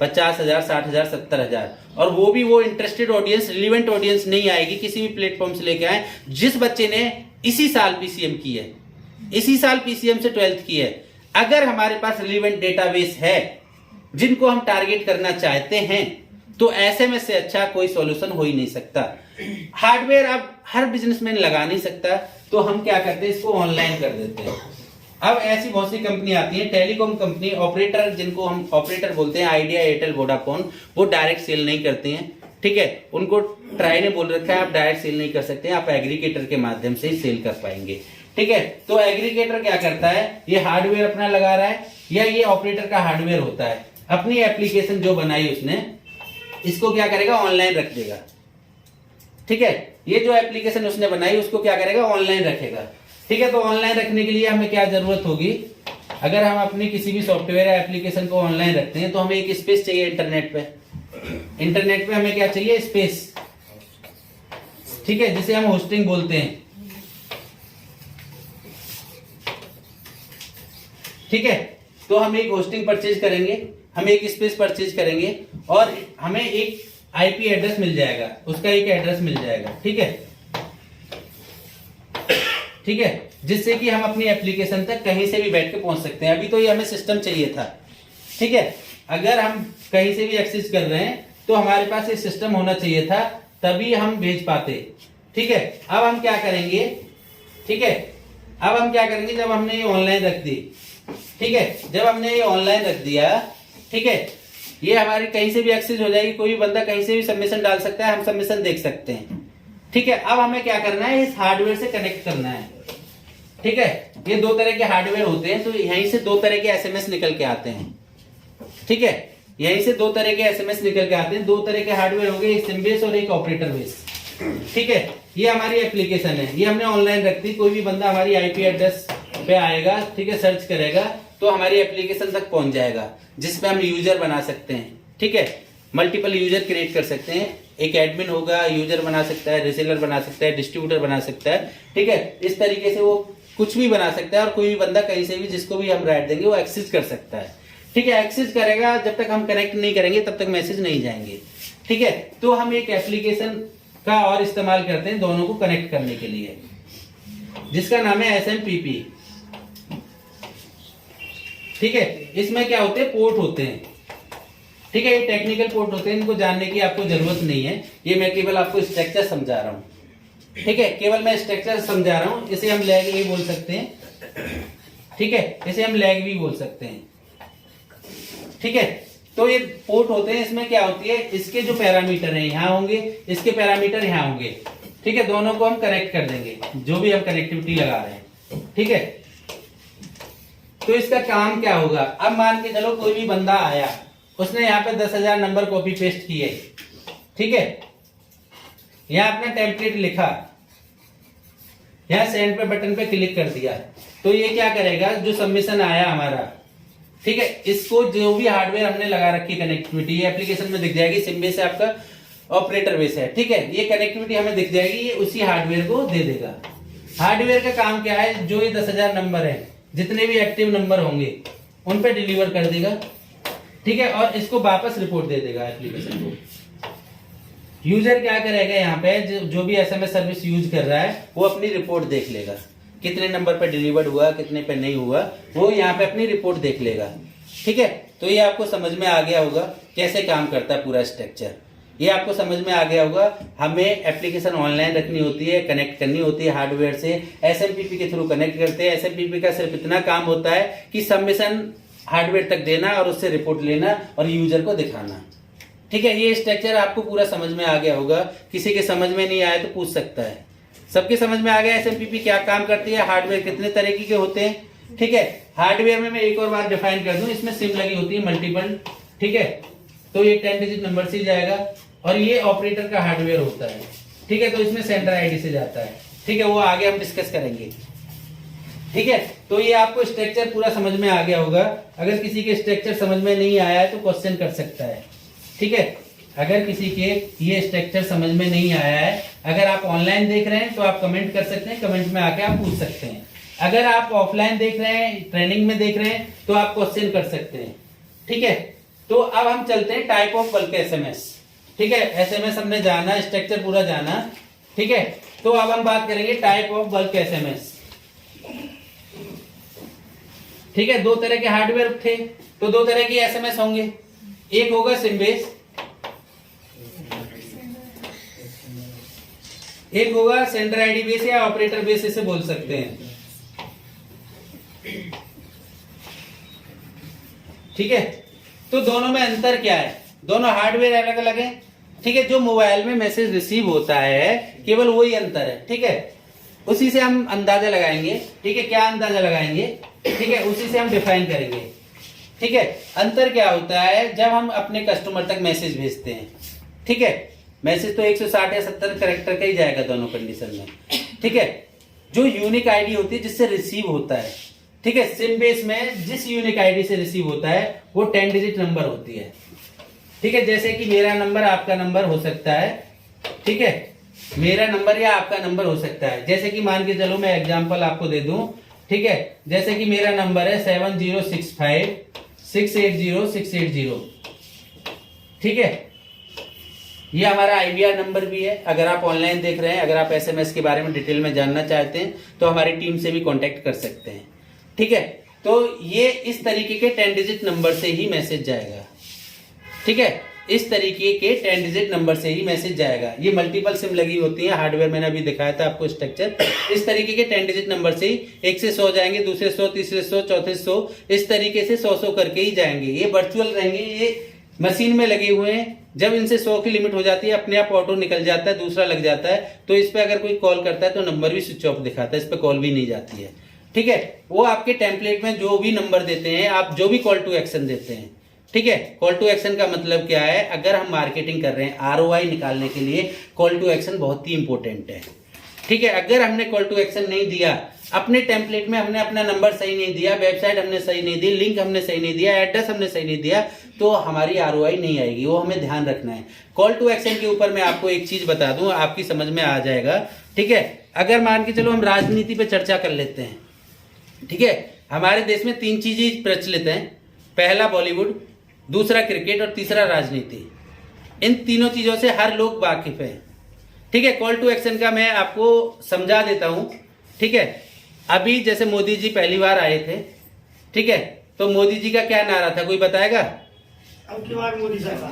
50,000, 60,000, 70,000। और वो भी वो इंटरेस्टेड ऑडियंस, रिलीवेंट ऑडियंस नहीं आएगी, किसी भी प्लेटफॉर्म से लेके आए जिस बच्चे ने इसी साल पीसीएम की है, इसी साल पीसीएम से 12th की है। अगर हमारे पास रिलीवेंट डेटाबेस है जिनको हम टारगेट करना चाहते हैं, तो ऐसे में से अच्छा कोई सॉल्यूशन हो ही नहीं सकता। हार्डवेयर अब हर बिजनेसमैन लगा नहीं सकता, तो हम क्या करते हैं, इसको ऑनलाइन कर देते हैं। अब ऐसी बहुत सी कंपनी आती है, टेलीकॉम कंपनी, ऑपरेटर, जिनको हम ऑपरेटर बोलते हैं, आइडिया, एयरटेल, वोडाफोन, वो डायरेक्ट सेल नहीं करते हैं। ठीक है, उनको ट्राई ने बोल रखा है आप डायरेक्ट सेल नहीं कर सकते, आप एग्रीगेटर के माध्यम से ही सेल कर पाएंगे। ठीक है, तो एग्रीगेटर क्या करता है, ये हार्डवेयर अपना लगा रहा है, या ये ऑपरेटर का हार्डवेयर होता है, अपनी एप्लीकेशन जो बनाई उसने, इसको क्या करेगा, ऑनलाइन रख देगा। ठीक है, ये जो एप्लीकेशन उसने बनाई उसको क्या करेगा, ऑनलाइन रखेगा। ठीक है, तो ऑनलाइन रखने के लिए हमें क्या जरूरत होगी, अगर हम अपनी किसी भी सॉफ्टवेयर या एप्लीकेशन को ऑनलाइन रखते हैं तो हमें एक स्पेस चाहिए इंटरनेट पे। इंटरनेट पे हमें क्या चाहिए, स्पेस। ठीक है, जिसे हम होस्टिंग बोलते हैं। ठीक है, तो हम एक होस्टिंग परचेज करेंगे, हम एक स्पेस परचेज करेंगे और हमें एक आईपी एड्रेस मिल जाएगा, उसका एक एड्रेस मिल जाएगा। ठीक है, ठीक है, जिससे कि हम अपनी एप्लीकेशन तक कहीं से भी बैठ के पहुंच सकते हैं। अभी तो ये हमें सिस्टम चाहिए था। ठीक है, अगर हम कहीं से भी एक्सेस कर रहे हैं तो हमारे पास ये सिस्टम होना चाहिए था, तभी हम भेज पाते। ठीक है, अब हम क्या करेंगे, ठीक है, अब हम क्या करेंगे, जब हमने ये ऑनलाइन रख दी, ठीक है, जब हमने ये ऑनलाइन रख दिया, ठीक है, ये हमारी कहीं से भी एक्सेस हो जाएगी, कोई भी बंदा कहीं से भी सबमिशन डाल सकता है, हम सबमिशन देख सकते हैं। ठीक है, अब हमें क्या करना है, इस हार्डवेयर से कनेक्ट करना है। ठीक है, ये दो तरह के हार्डवेयर होते हैं, तो यहीं से दो तरह के एसएमएस निकल के आते हैं। ठीक है, यहीं से दो तरह के एसएमएस निकल के आते हैं। दो तरह के हार्डवेयर हो गए, एक सिम बेस और एक ऑपरेटर बेस। ठीक है, ये हमारी एप्लीकेशन है, ये हमने ऑनलाइन रख दी। कोई भी बंदा हमारी आईपी एड्रेस पे आएगा, ठीक है, सर्च करेगा तो हमारी एप्लीकेशन तक पहुंच जाएगा, जिसपे हम यूजर बना सकते हैं। ठीक है, मल्टीपल यूजर क्रिएट कर सकते हैं। एक एडमिन होगा, यूजर बना सकता है, रिसेलर बना सकता है, डिस्ट्रीब्यूटर बना सकता है। ठीक है, इस तरीके से वो कुछ भी बना सकता है और कोई भी बंदा कहीं से भी, जिसको भी हम राइट देंगे, वो एक्सेस कर सकता है। ठीक है, एक्सेस करेगा, जब तक हम कनेक्ट नहीं करेंगे तब तक मैसेज नहीं जाएंगे। ठीक है, तो हम एक एप्लीकेशन का और इस्तेमाल करते हैं दोनों को कनेक्ट करने के लिए, जिसका नाम है SMPP। ठीक है, इसमें क्या होते हैं, पोर्ट होते हैं। ठीक है, ये टेक्निकल पोर्ट होते हैं, इनको जानने की आपको जरूरत नहीं है, ये मैं केवल आपको स्ट्रक्चर समझा रहा हूँ। ठीक है, केवल मैं स्ट्रक्चर समझा रहा हूँ। इसे हम लैग भी बोल सकते हैं। ठीक है, इसे हम लैग भी बोल सकते हैं। ठीक है, तो ये पोर्ट होते हैं, इसमें क्या होती है, इसके जो पैरामीटर हैं यहाँ होंगे, इसके पैरामीटर यहाँ होंगे। ठीक है, दोनों को हम कनेक्ट कर देंगे, जो भी हम कनेक्टिविटी लगा रहे हैं। ठीक है, तो इसका काम क्या होगा, अब मान के चलो कोई भी बंदा आया, उसने यहाँ पे 10,000 नंबर कॉपी पेस्ट किए। ठीक है, यहाँ अपना टेम्पलेट लिखा, यहाँ सेंड पे बटन पे क्लिक कर दिया, तो ये क्या करेगा, जो सबमिशन आया हमारा, ठीक है, इसको जो भी हार्डवेयर हमने लगा रखी कनेक्टिविटी, ये एप्लीकेशन में दिख जाएगी। सिम बेस है आपका, ऑपरेटर बेस है। ठीक है, ये कनेक्टिविटी हमें दिख जाएगी, ये उसी हार्डवेयर को दे देगा। हार्डवेयर का काम क्या है, जो ये 10,000 नंबर है, जितने भी एक्टिव नंबर होंगे उन पे डिलीवर कर देगा। ठीक है, और इसको वापस रिपोर्ट दे देगा एप्लीकेशन को। यूजर क्या करेगा, यहाँ पे जो भी एसएमएस सर्विस यूज कर रहा है, वो अपनी रिपोर्ट देख लेगा, कितने नंबर पे डिलीवर्ड हुआ, कितने पे नहीं हुआ, वो यहाँ पे अपनी रिपोर्ट देख लेगा। ठीक है, तो ये आपको समझ में आ गया होगा कैसे काम करता है पूरा स्ट्रक्चर। ये आपको समझ में आ गया होगा। हमें एप्लीकेशन ऑनलाइन रखनी होती है, कनेक्ट करनी होती है हार्डवेयर से, SMPP के थ्रू कनेक्ट करते हैं। SMPP का सिर्फ इतना काम होता है कि सबमिशन हार्डवेयर तक देना और उससे रिपोर्ट लेना और यूजर को दिखाना। ठीक है, ये स्ट्रक्चर आपको पूरा समझ में आ गया होगा। किसी के समझ में नहीं आया तो पूछ सकता है। सबके समझ में आ गया SMPP क्या काम करती है, हार्डवेयर कितने तरीके के होते हैं। ठीक है, हार्डवेयर में मैं एक और बार डिफाइन कर दूं, इसमें सिम लगी होती है मल्टीपल। ठीक है, तो ये 10 डिजिट नंबर से जाएगा और ये ऑपरेटर का हार्डवेयर होता है। ठीक है, तो इसमें सेंटर आईडी से जाता है। ठीक है, वो आगे हम डिस्कस करेंगे। ठीक है, तो ये आपको स्ट्रक्चर पूरा समझ में आ गया होगा। अगर किसी के स्ट्रक्चर समझ में नहीं आया है तो क्वेश्चन कर सकता है। ठीक है, अगर किसी के ये स्ट्रक्चर समझ में नहीं आया है, अगर आप ऑनलाइन देख रहे हैं तो आप कमेंट कर सकते हैं, कमेंट में आके आप पूछ सकते हैं। अगर आप ऑफलाइन देख रहे हैं, ट्रेनिंग में देख रहे हैं, तो आप क्वेश्चन कर सकते हैं। ठीक है, तो अब हम चलते हैं टाइप ऑफ बल्क एसएमएस। ठीक है, एसएमएस हमने जाना, स्ट्रक्चर पूरा जाना। ठीक है, तो अब हम बात करेंगे टाइप ऑफ बल्क एसएमएस। ठीक है, दो तरह के हार्डवेयर थे, तो दो तरह की एसएमएस होंगे। एक होगा सिम बेस, एक होगा सेंटर आईडी बेस या ऑपरेटर बेस, इसे बोल सकते हैं। ठीक है, तो दोनों में अंतर क्या है, दोनों हार्डवेयर अलग अलग है। ठीक है, जो मोबाइल में मैसेज रिसीव होता है केवल वही अंतर है। ठीक है, उसी से हम अंदाजा लगाएंगे। ठीक है, क्या अंदाजा लगाएंगे, ठीक है, उसी से हम डिफाइन करेंगे। ठीक है, अंतर क्या होता है, जब हम अपने कस्टमर तक मैसेज भेजते हैं। ठीक है, मैसेज तो 160 या 70 कैरेक्टर का ही जाएगा दोनों कंडीशन में। ठीक है, जो यूनिक आईडी होती है जिससे रिसीव होता है। ठीक है, सिम बेस में जिस यूनिक आईडी से रिसीव होता है वो 10 डिजिट नंबर होती है। ठीक है, जैसे कि मेरा नंबर आपका नंबर हो सकता है। ठीक है, मेरा नंबर या आपका नंबर हो सकता है। जैसे कि मान के चलो मैं एग्जांपल आपको दे दूं। ठीक है, जैसे कि मेरा नंबर है 7065680680। ठीक है, ये हमारा IVR नंबर भी है। अगर आप ऑनलाइन देख रहे हैं, अगर आप SMS के बारे में डिटेल में जानना चाहते हैं तो हमारी टीम से भी कांटेक्ट कर सकते हैं। ठीक है, तो ये इस तरीके के 10 डिजिट नंबर से ही मैसेज जाएगा। ठीक है, इस तरीके के 10 डिजिट नंबर से ही मैसेज जाएगा। ये मल्टीपल सिम लगी होती है, हार्डवेयर मैंने अभी दिखाया था आपको स्ट्रक्चर। इस तरीके के 10 डिजिट नंबर से ही 1 से 100 जाएंगे, दूसरे 100, तीसरे 100, चौथे 100, इस तरीके से 100 करके ही जाएंगे। ये वर्चुअल रहेंगे, ये मशीन में लगे हुए हैं। जब इनसे 100 की लिमिट हो जाती है, अपने आप ऑटो निकल जाता है, दूसरा लग जाता है। तो इस पे अगर कोई कॉल करता है तो नंबर भी स्विच ऑफ दिखाता है, इस पे कॉल भी नहीं जाती है। ठीक है, वो आपके टेम्पलेट में जो भी नंबर देते हैं, आप जो भी कॉल टू एक्शन देते हैं। ठीक है, कॉल टू एक्शन का मतलब क्या है? अगर हम मार्केटिंग कर रहे हैं, ROI निकालने के लिए कॉल टू एक्शन बहुत ही इंपॉर्टेंट है। ठीक है, अगर हमने कॉल टू एक्शन नहीं दिया, अपने टेम्पलेट में हमने अपना नंबर सही नहीं दिया, वेबसाइट हमने सही नहीं दी, लिंक हमने सही नहीं दिया, एड्रेस हमने सही नहीं दिया, तो हमारी ROI नहीं आएगी। वो हमें ध्यान रखना है। कॉल टू एक्शन के ऊपर मैं आपको एक चीज बता दूं, आपकी समझ में आ जाएगा। ठीक है, अगर मान के चलो हम राजनीति पे चर्चा कर लेते हैं। ठीक है, हमारे देश में 3 चीजें प्रचलित हैं। पहला बॉलीवुड, दूसरा क्रिकेट और तीसरा राजनीति। इन तीनों चीजों से हर लोग वाकिफ है। ठीक है, कॉल टू एक्शन का मैं आपको समझा देता हूं। ठीक है, अभी जैसे मोदी जी पहली बार आए थे, ठीक है, तो मोदी जी का क्या नारा था, कोई बताएगा? अब की बार मोदी सरकार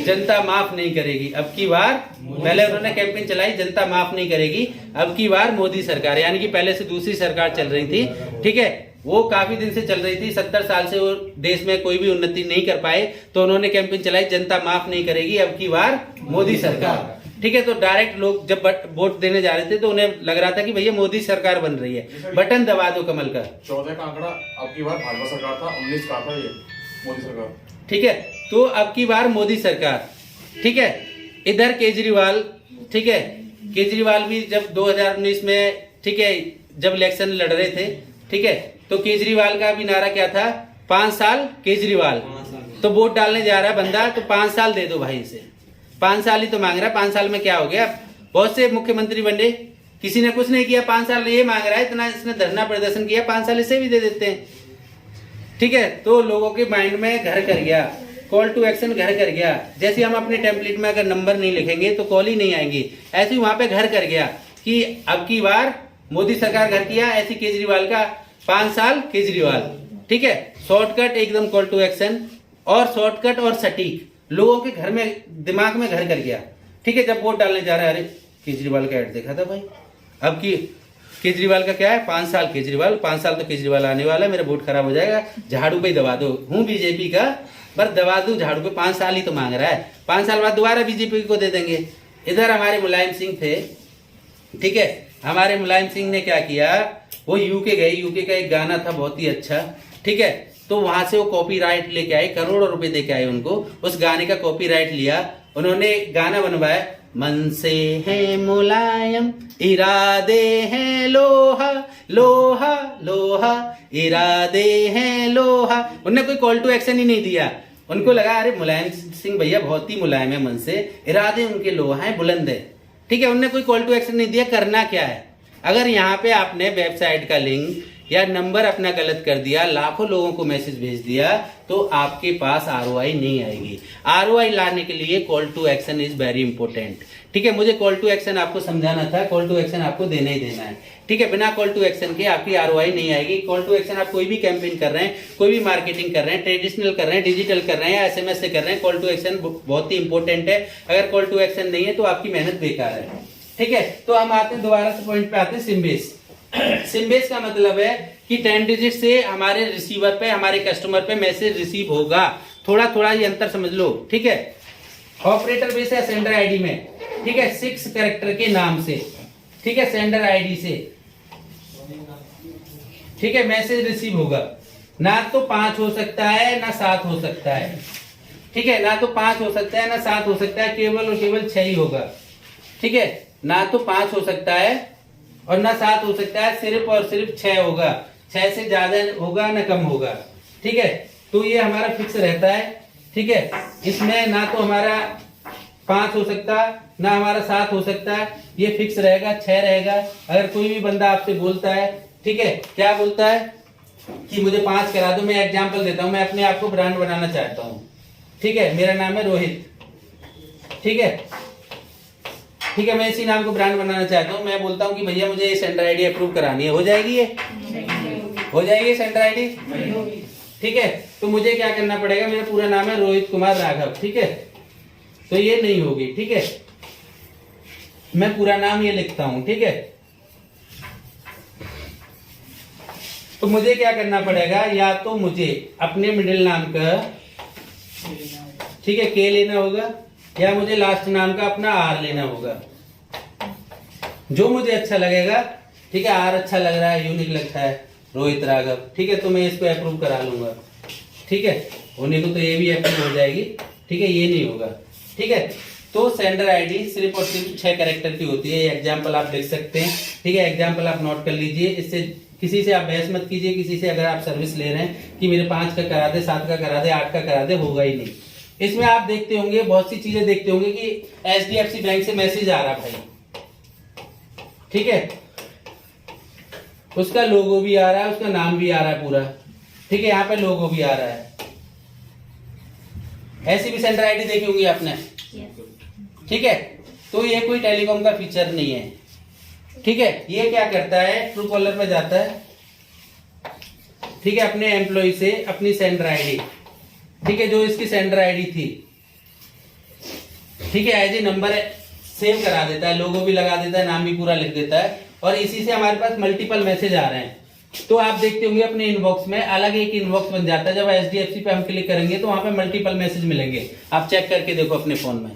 जनता माफ नहीं करेगी अब की बार। पहले उन्होंने कैंपेन चलाई, जनता माफ नहीं करेगी अब की बार मोदी सरकार, यानी कि पहले से दूसरी सरकार चल रही थी। ठीक है, वो काफी दिन से चल रही थी, 70 साल से वो देश में कोई भी उन्नति नहीं कर पाए, तो उन्होंने कैंपेन चलाई, जनता माफ नहीं करेगी अब की बार मोदी सरकार। ठीक है, तो डायरेक्ट लोग जब वोट देने जा रहे थे तो उन्हें लग रहा था कि भैया मोदी सरकार बन रही है, बटन दबा दो कमल का। 14 का आंकड़ा अब की बार भाजपा सरकार था, 19 का था ये मोदी सरकार। ठीक है, तो अब की बार मोदी सरकार। ठीक है, इधर केजरीवाल, ठीक है, केजरीवाल भी जब 2019 में, ठीक है, जब इलेक्शन लड़ रहे थे, ठीक है, तो केजरीवाल का भी नारा क्या था? 5 साल केजरीवाल। तो वोट डालने जा रहा है बंदा, तो 5 साल दे दो भाई से। 5 साल ही तो मांग रहा है, 5 साल में क्या हो गया? बहुत से मुख्यमंत्री बने, किसी ने कुछ नहीं किया, 5 साल ये मांग रहा है, इतना इसने धरना प्रदर्शन किया, 5 साल इसे भी दे देते हैं। ठीक है, तो लोगों के माइंड में घर कर गया, कॉल टू एक्शन घर कर गया। जैसे हम अपने टेम्पलेट में अगर नंबर नहीं लिखेंगे तो कॉल ही नहीं आएंगी, ऐसे ही वहां पे घर कर गया कि अब की बार मोदी सरकार घर किया, ऐसी केजरीवाल का 5 साल केजरीवाल। ठीक है, शॉर्टकट एकदम कॉल टू एक्शन, और शॉर्टकट और सटीक लोगों के घर में, दिमाग में घर कर गया। ठीक है, जब वोट डालने जा रहे हैं, अरे केजरीवाल का ऐड देखा था भाई, अब की केजरीवाल का क्या है? 5 साल केजरीवाल, 5 साल तो केजरीवाल आने वाला है, मेरा वोट खराब हो जाएगा, झाड़ू पे दबा दो, हूँ बीजेपी का, बस दबा दूं झाड़ू पे। 5 साल ही तो मांग रहा है, 5 साल बाद दोबारा बीजेपी को दे देंगे। इधर हमारे मुलायम सिंह थे, ठीक है, हमारे मुलायम सिंह ने क्या किया, वो यूके गए, यूके का एक गाना था बहुत ही अच्छा, ठीक है, तो वहां से वो कॉपीराइट लेके आए, करोड़ों रुपए देके आए उनको, उस गाने का कॉपीराइट लिया, उन्होंने गाना बनवाया, मन से है मुलायम इरादे हैं लोहा, लोहा लोहा इरादे हैं लोहा। उन्होंने कोई कॉल टू एक्शन ही नहीं दिया, उनको लगा अरे मुलायम सिंह भैया बहुत ही मुलायम है मन से, इरादे उनके लोहा है, बुलंद है। ठीक है, उन्होंने कोई कॉल टू एक्शन नहीं दिया। करना क्या है, अगर यहाँ पे आपने वेबसाइट का लिंक या नंबर अपना गलत कर दिया, लाखों लोगों को मैसेज भेज दिया, तो आपके पास ROI नहीं आएगी। ROI लाने के लिए call to action is very important. ठीक है, मुझे कॉल टू एक्शन आपको समझाना था, कॉल टू एक्शन आपको देना ही देना है। ठीक है, बिना कॉल टू एक्शन के आपकी ROI नहीं आएगी। कॉल टू एक्शन आप कोई भी कैंपेन कर रहे हैं, कोई भी मार्केटिंग कर रहे हैं, ट्रेडिशनल कर रहे हैं, डिजिटल कर रहे हैं या SMS से कर रहे हैं, कॉल टू एक्शन बहुत ही इंपॉर्टेंट है। अगर कॉल टू एक्शन नहीं है तो आपकी मेहनत बेकार है। ठीक है, तो हम आते हैं दोबारा से पॉइंट पे आते हैं, सिम्बेस। सिम्बेस का मतलब है कि 10 डिजिट से हमारे रिसीवर पे, हमारे कस्टमर पे मैसेज रिसीव होगा। थोड़ा थोड़ा ये अंतर समझ लो। ठीक है, ऑपरेटर बेस है सेंडर आईडी में, ठीक है, 6 कैरेक्टर के नाम से, ठीक है, सेंडर आईडी से, ठीक है, मैसेज रिसीव होगा। ना तो 5 हो सकता है ना 7 हो सकता है। ठीक है, ना तो 5 हो सकता है ना 7 हो सकता है, केवल और केवल 6 ही होगा। ठीक है, ना तो 5 हो सकता है और ना 7 हो सकता है, सिर्फ और सिर्फ 6 होगा। 6 से ज्यादा होगा ना कम होगा। ठीक है, तो ये हमारा फिक्स रहता है। ठीक है, इसमें ना तो हमारा 5 हो सकता, ना हमारा 7 हो सकता है, ये फिक्स रहेगा, 6 रहेगा। अगर कोई भी बंदा आपसे बोलता है, ठीक है, क्या बोलता है कि मुझे 5 करा दो, मैं एग्जांपल देता हूं, मैं अपने आप को ब्रांड बनाना चाहता हूं, ठीक है, मेरा नाम है रोहित, ठीक है, ठीक है, मैं इसी नाम को ब्रांड बनाना चाहता हूं, मैं बोलता हूं कि भैया मुझे ये सेंटर आईडी अप्रूव करानी है, हो जाएगी ये? हो जाएगी सेंटर आईडी? ठीक है, तो मुझे क्या करना पड़ेगा, मेरा पूरा नाम है रोहित कुमार राघव, ठीक है, तो ये नहीं होगी, ठीक है, मैं पूरा नाम ये लिखता हूं, ठीक है, तो मुझे क्या करना पड़ेगा, या तो मुझे अपने मिडिल नाम का, ठीक है, के लेना होगा, या मुझे लास्ट नाम का अपना आर लेना होगा, जो मुझे अच्छा लगेगा, ठीक है, आर अच्छा लग रहा है, यूनिक लगता है, रोहित राघव, ठीक है, तो मैं इसको अप्रूव करा लूंगा, ठीक है, होने को तो ये भी अप्रूव हो जाएगी, ठीक है, ये नहीं होगा, ठीक है। तो सेंडर आईडी सिर्फ और सिर्फ 6 कैरेक्टर की होती है, एग्जाम्पल आप लिख सकते हैं, ठीक है, एग्जाम्पल आप नोट कर लीजिए, इससे किसी से आप बहस मत कीजिए, किसी से अगर आप सर्विस ले रहे हैं कि मेरे 5 का करा दे, 7 का करा दे, 8 का करा दे, होगा ही नहीं। इसमें आप देखते होंगे, बहुत सी चीजें देखते होंगे कि HDFC बैंक से मैसेज आ रहा भाई, ठीक है, उसका लोगो भी आ रहा है, उसका नाम भी आ रहा है पूरा, ठीक है, यहाँ पे लोगो भी आ रहा है, ऐसी भी सेंटर आईडी देखी होंगी आपने, ठीक है, तो ये कोई टेलीकॉम का फीचर नहीं है, ठीक है, ये क्या करता है, ट्रू कॉलर पे जाता है, ठीक है, अपने एम्प्लॉय से अपनी सेंडर आईडी, ठीक है, जो इसकी सेंडर आईडी थी, ठीक है, एज ए नंबर सेव करा देता है, लोगो भी लगा देता है, नाम भी पूरा लिख देता है, और इसी से हमारे पास मल्टीपल मैसेज आ रहे हैं। तो आप देखते होंगे अपने इनबॉक्स में अलग एक इनबॉक्स बन जाता है, जब HDFC पे हम क्लिक करेंगे तो वहां पे मल्टीपल मैसेज मिलेंगे, आप चेक करके देखो अपने फोन में,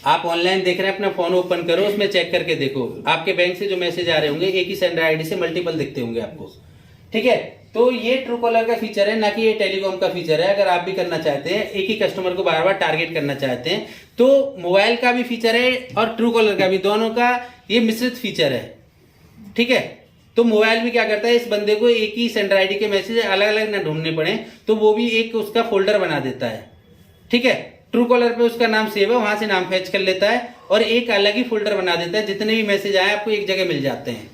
आप ऑनलाइन देख रहे हैं, अपना फोन ओपन करो, उसमें चेक करके देखो, आपके बैंक से जो मैसेज आ रहे होंगे एक ही सेंडर आईडी से मल्टीपल दिखते होंगे आपको, ठीक है। तो ये ट्रू कॉलर का फीचर है, ना कि ये टेलीकॉम का फीचर है। अगर आप भी करना चाहते हैं, एक ही कस्टमर को बार बार टारगेट करना चाहते हैं, तो मोबाइल का भी फीचर है और ट्रू कॉलर का भी, दोनों का ये मिश्रित फीचर है, ठीक है। तो मोबाइल भी क्या करता है, इस बंदे को एक ही सेंडर आईडी के मैसेज अलग अलग ना ढूंढने पड़े, तो वो भी एक उसका फोल्डर बना देता है, ठीक है। ट्रू कॉलर पे उसका नाम सेव है, वहां से नाम फैच कर लेता है और एक अलग ही फोल्डर बना देता है, जितने भी मैसेज आए आपको एक जगह मिल जाते हैं,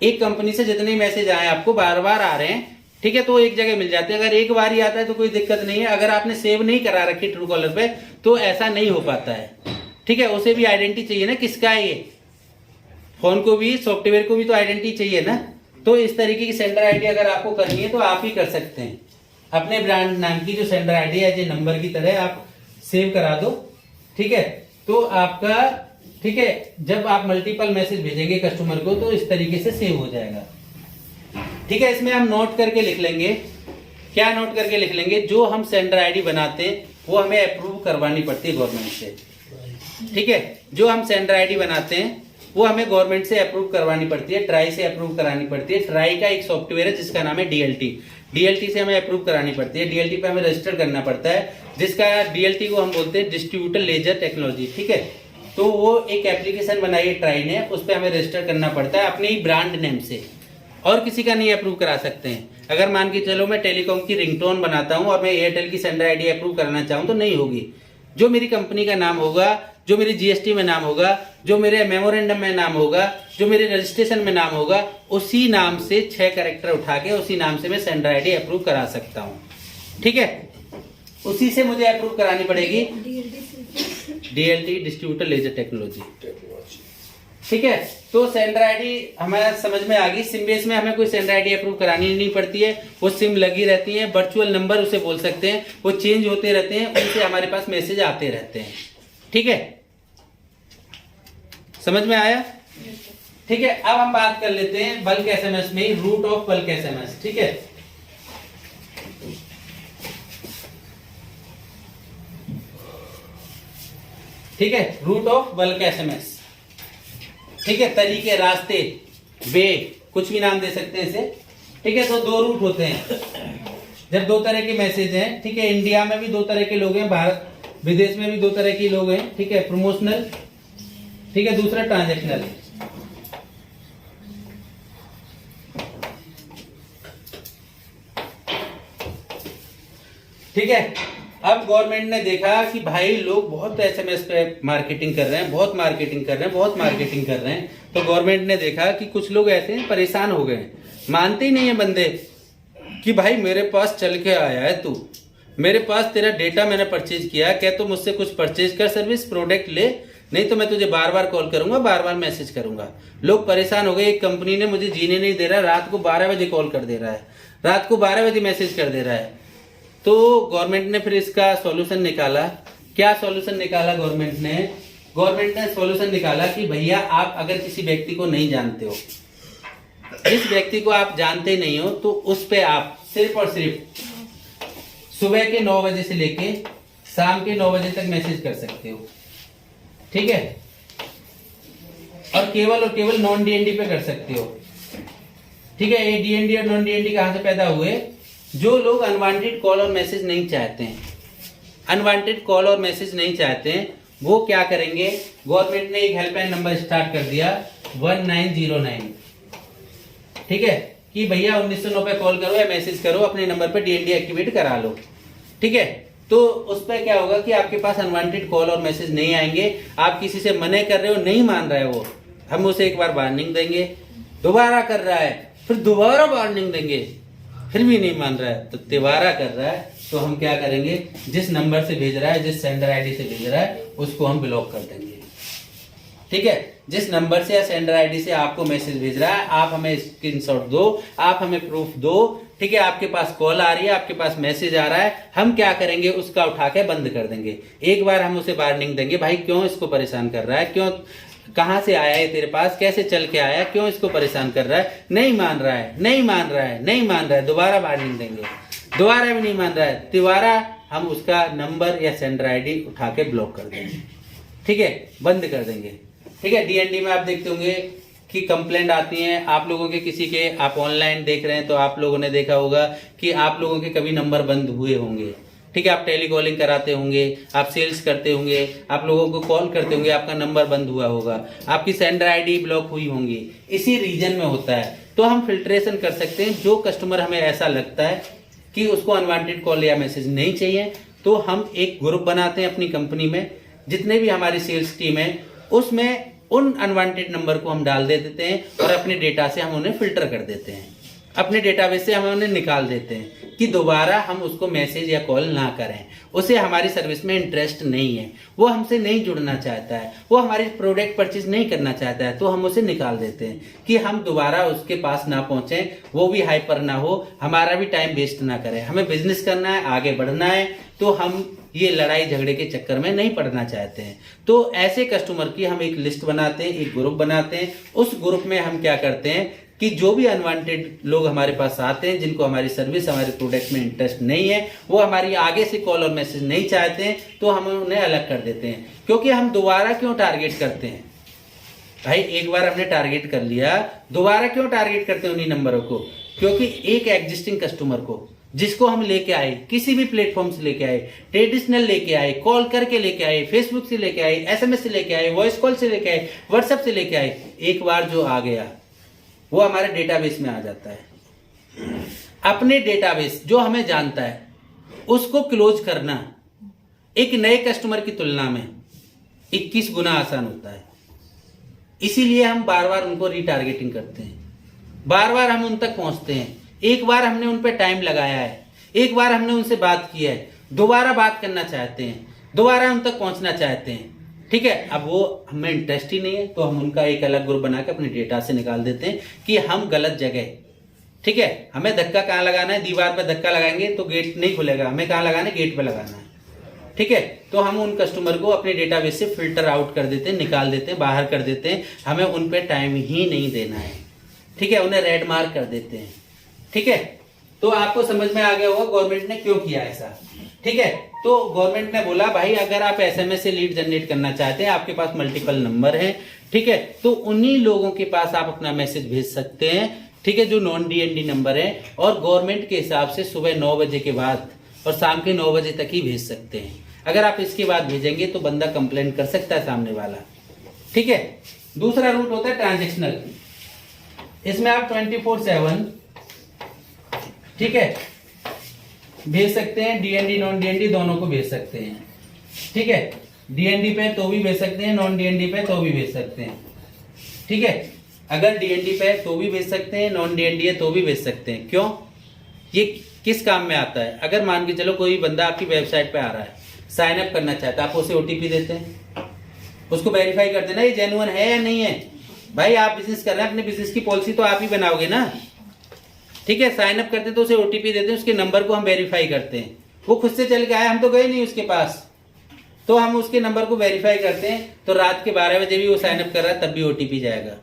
एक कंपनी से जितने भी मैसेज आए आपको बार बार आ रहे हैं, ठीक है, तो एक जगह मिल जाते हैं। अगर एक बार ही आता है तो कोई दिक्कत नहीं है, अगर आपने सेव नहीं करा रखी ट्रू कॉलर पे तो ऐसा नहीं हो पाता है, ठीक है। उसे भी आइडेंटिटी चाहिए ना, किसका है ये, फोन को भी, सॉफ्टवेयर को भी तो आइडेंटिटी चाहिए ना। तो इस तरीके की सेंडर आईडी अगर आपको करनी है तो आप ही कर सकते हैं, अपने ब्रांड नाम की जो सेंडर आईडी है जो नंबर की तरह आप सेव करा दो, ठीक है। तो आपका, ठीक है, जब आप मल्टीपल मैसेज भेजेंगे कस्टमर को तो इस तरीके से सेव हो जाएगा, ठीक है। इसमें हम नोट करके लिख लेंगे, क्या नोट करके लिख लेंगे, जो हम सेंडर आईडी बनाते हैं वो हमें अप्रूव करवानी पड़ती है गवर्नमेंट से, ठीक है। जो हम सेंडर आईडी बनाते हैं वो हमें गवर्नमेंट से अप्रूव करवानी पड़ती है, ट्राई से अप्रूव करानी पड़ती है। ट्राई का एक सॉफ्टवेयर है जिसका नाम है DLT से हमें अप्रूव करानी पड़ती है, DLT पे हमें रजिस्टर करना पड़ता है, जिसका DLT को हम बोलते हैं डिस्ट्रीब्यूटर लेजर टेक्नोलॉजी, ठीक है। तो वो एक एप्लीकेशन बनाई है ट्राई ने, उस पर हमें रजिस्टर करना पड़ता है अपने ही ब्रांड नेम से, और किसी का नहीं अप्रूव करा सकते हैं। अगर मान के चलो मैं टेलीकॉम की रिंगटोन बनाता हूं और मैं एयरटेल की सेंडर आईडी अप्रूव करना चाहूं तो नहीं होगी। जो मेरी कंपनी का नाम होगा, जो मेरी GST में नाम होगा, जो मेरे मेमोरेंडम में नाम होगा, जो मेरे रजिस्ट्रेशन में नाम होगा, उसी नाम से 6 कैरेक्टर उठा के उसी नाम से मैं सेंडर आईडी अप्रूव करा सकता हूं, ठीक है। उसी से मुझे अप्रूव करानी पड़ेगी DLT डिस्ट्रीब्यूटर लेजर टेक्नोलॉजी, ठीक है। तो सेंडर आईडी हमारा समझ में आ गई। सिम बेस में हमें कोई सेंडर आईडी अप्रूव करानी नहीं पड़ती है, वो सिम लगी रहती है, वर्चुअल नंबर उसे बोल सकते हैं, वो चेंज होते रहते हैं, उनसे हमारे पास मैसेज आते रहते हैं, ठीक है। समझ में आया, ठीक है। अब हम बात कर लेते हैं बल्क SMS में, रूट ऑफ बल्क SMS, ठीक है। ठीक है, रूट ऑफ बल्क SMS, ठीक है। तरीके, रास्ते, वे, कुछ भी नाम दे सकते हैं इसे, ठीक है। तो 2 रूट होते हैं जब 2 तरह के मैसेज हैं, ठीक है। इंडिया में भी 2 तरह के लोग हैं, भारत विदेश में भी 2 तरह के लोग हैं, ठीक है। प्रमोशनल, ठीक है, दूसरा ट्रांजैक्शनल, ठीक है। अब गवर्नमेंट ने देखा कि भाई लोग बहुत एसएमएस पे मार्केटिंग कर रहे हैं, बहुत मार्केटिंग कर रहे हैं, बहुत मार्केटिंग कर रहे हैं, तो गवर्नमेंट ने देखा कि कुछ लोग ऐसे हैं परेशान हो गए हैं, मानते ही नहीं है बंदे कि भाई मेरे पास चल के आया है तू, मेरे पास तेरा डेटा मैंने परचेज किया, क्या तो मुझसे कुछ परचेज कर, सर्विस प्रोडक्ट ले, नहीं तो मैं तुझे बार बार कॉल करूंगा, बार बार मैसेज करूंगा। लोग परेशान हो गए, एक कंपनी ने मुझे जीने नहीं दे रहा, रात को 12 बजे कॉल कर दे रहा है, रात को 12 बजे मैसेज कर दे रहा है। तो गवर्नमेंट ने फिर इसका सॉल्यूशन निकाला। क्या सॉल्यूशन निकाला गवर्नमेंट ने? गवर्नमेंट ने सॉल्यूशन निकाला कि भैया आप अगर किसी व्यक्ति को नहीं जानते हो, जिस व्यक्ति को आप जानते नहीं हो, तो उस पे आप सिर्फ और सिर्फ सुबह के 9 बजे से लेके शाम के 9 बजे तक मैसेज कर सकते हो, ठीक है, और केवल नॉन डीएनडी पे कर सकते हो, ठीक है। ये डीएनडी और नॉन डीएनडी कहां से पैदा हुए? जो लोग अनवांटेड कॉल और मैसेज नहीं चाहते हैं, अनवांटेड कॉल और मैसेज नहीं चाहते हैं, वो क्या करेंगे? गवर्नमेंट ने एक हेल्पलाइन नंबर स्टार्ट कर दिया 1909, ठीक है, कि भैया 1909 पे कॉल करो या मैसेज करो, अपने नंबर पे डीएनडी एक्टिवेट करा लो, ठीक है। तो उस पर क्या होगा कि आपके पास अनवांटेड कॉल और मैसेज नहीं आएंगे। आप किसी से मना कर रहे हो, नहीं मान रहा है वो, हम उसे एक बार वार्निंग देंगे, दोबारा कर रहा है, फिर दोबारा वार्निंग देंगे, फिर भी नहीं मान रहा है, तो तिवारा कर रहा है, तो हम क्या करेंगे? जिस नंबर से भेज रहा है, जिस सेंडर आईडी से भेज रहा है, उसको हम ब्लॉक कर देंगे, ठीक है। जिस नंबर से या सेंडर आईडी से आपको मैसेज भेज रहा है, आप हमें स्क्रीनशॉट दो, आप हमें प्रूफ दो, ठीक है। आपके पास कॉल आ रही है, आपके पास मैसेज आ रहा है, हम क्या करेंगे? उसका उठा के बंद कर देंगे। एक बार हम उसे वार्निंग देंगे, भाई क्यों इसको परेशान कर रहा है, क्यों, कहां से आया है तेरे पास, कैसे चल के आया, क्यों इसको परेशान कर रहा है? नहीं मान रहा है, नहीं मान रहा है, नहीं मान रहा है, दोबारा वार्निंग देंगे, दोबारा भी नहीं मान रहा है, तिवारा हम उसका नंबर या सेंडर आईडी उठा के ब्लॉक कर देंगे, ठीक है, बंद कर देंगे, ठीक है। डीएनडी में आप देखते होंगे कि कंप्लेंट आती हैं आप लोगों के, किसी के, आप ऑनलाइन देख रहे हैं तो आप लोगों ने देखा होगा कि आप लोगों के कभी नंबर बंद हुए होंगे, ठीक है। आप टेलीकॉलिंग कराते होंगे, आप सेल्स करते होंगे, आप लोगों को कॉल करते होंगे, आपका नंबर बंद हुआ होगा, आपकी सेंडर आईडी ब्लॉक हुई होंगी, इसी रीजन में होता है। तो हम फिल्ट्रेशन कर सकते हैं, जो कस्टमर हमें ऐसा लगता है कि उसको अनवांटेड कॉल या मैसेज नहीं चाहिए, तो हम एक ग्रुप बनाते हैं अपनी कंपनी में, जितने भी हमारी सेल्स टीम है उसमें उन अनवांटेड नंबर को हम डाल देते हैं और अपने डेटा से हम उन्हें फिल्टर कर देते हैं, अपने डेटाबेस से हम उन्हें निकाल देते हैं कि दोबारा हम उसको मैसेज या कॉल ना करें। उसे हमारी सर्विस में इंटरेस्ट नहीं है, वो हमसे नहीं जुड़ना चाहता है, वो हमारी प्रोडक्ट परचेज नहीं करना चाहता है, तो हम उसे निकाल देते हैं कि हम दोबारा उसके पास ना पहुंचे, वो भी हाइपर ना हो, हमारा भी टाइम वेस्ट ना करे। हमें बिजनेस करना है, आगे बढ़ना है, तो हम ये लड़ाई झगड़े के चक्कर में नहीं पड़ना चाहते हैं। तो ऐसे कस्टमर की हम एक लिस्ट बनाते हैं, एक ग्रुप बनाते हैं। उस ग्रुप में हम क्या करते हैं कि जो भी अनवांटेड लोग हमारे पास आते हैं, जिनको हमारी सर्विस, हमारे प्रोडक्ट में इंटरेस्ट नहीं है, वो हमारी आगे से कॉल और मैसेज नहीं चाहते हैं, तो हम उन्हें अलग कर देते हैं। क्योंकि हम दोबारा क्यों टारगेट करते हैं भाई? एक बार हमने टारगेट कर लिया, दोबारा क्यों टारगेट करते हैं उन्हीं नंबरों को? क्योंकि एक एग्जिस्टिंग कस्टमर को, जिसको हम लेके आए, किसी भी प्लेटफॉर्म से लेके आए, ट्रेडिशनल लेके आए, कॉल करके लेके आए, फेसबुक से लेके आए, एसएमएस से लेके आए, वॉइस कॉल से लेके आए, व्हाट्सएप से लेके आए, एक बार जो आ गया वो हमारे डेटाबेस में आ जाता है। अपने डेटाबेस जो हमें जानता है उसको क्लोज करना एक नए कस्टमर की तुलना में 21 गुना आसान होता है। इसीलिए हम बार बार उनको रीटारगेटिंग करते हैं, बार बार हम उन तक पहुंचते हैं। एक बार हमने उन पर टाइम लगाया है, एक बार हमने उनसे बात की है, दोबारा बात करना चाहते हैं, दोबारा उन तक पहुंचना चाहते हैं, ठीक है। अब वो हमें इंटरेस्ट ही नहीं है, तो हम उनका एक अलग ग्रुप बना के अपने डेटा से निकाल देते हैं कि हम गलत जगह, ठीक है। हमें धक्का कहाँ लगाना है? दीवार पे धक्का लगाएंगे तो गेट नहीं खुलेगा, हमें कहाँ लगाना है? गेट पे लगाना है, ठीक है। तो हम उन कस्टमर को अपने डेटाबेस से फिल्टर आउट कर देते हैं, निकाल देते हैं, बाहर कर देते हैं। हमें उन पे टाइम ही नहीं देना है, ठीक है। उन्हें रेड मार्क कर देते हैं, ठीक है। तो आपको समझ में आ गया होगा गवर्नमेंट ने क्यों किया ऐसा, ठीक है। तो गवर्नमेंट ने बोला भाई अगर आप एसएमएस से लीड जनरेट करना चाहते हैं, आपके पास मल्टीपल नंबर हैं, ठीक है, तो उन्हीं लोगों के पास आप अपना मैसेज भेज सकते हैं, ठीक है, जो नॉन डीएनडी नंबर है। और गवर्नमेंट के हिसाब से सुबह 9 बजे के बाद और शाम के 9 बजे तक ही भेज सकते हैं। अगर आप इसके बाद भेजेंगे तो बंदा कंप्लेंट कर सकता है सामने वाला, ठीक है। दूसरा रूट होता है ट्रांजेक्शनल। इसमें आप 24/7, ठीक है, भेज सकते हैं, डीएनडी नॉन डीएनडी दोनों को भेज सकते हैं। ठीक है, डीएनडी पे तो भी भेज सकते हैं, नॉन डीएनडी पे तो भी भेज सकते हैं। ठीक है, अगर डीएनडी पे तो भी भेज सकते हैं, नॉन डीएनडी है तो भी भेज सकते हैं। क्यों? ये किस काम में आता है? अगर मान के चलो कोई बंदा आपकी वेबसाइट पे आ रहा है, साइन अप करना चाहता है, आप उसे ओटीपी देते हैं, उसको वेरीफाई कर देना ये जेन्युइन है या नहीं है। भाई आप बिजनेस कर रहे हैं, अपने बिजनेस की पॉलिसी तो आप ही बनाओगे ना। ठीक है, साइन अप करते हैं तो उसे ओटीपी देते हैं, उसके नंबर को हम वेरीफाई करते हैं। वो खुद से चल के आया, हम तो गए नहीं उसके पास, तो हम उसके नंबर को वेरीफाई करते हैं। तो रात के 12 बजे भी वो साइन अप कर रहा है तब भी ओटीपी जाएगा।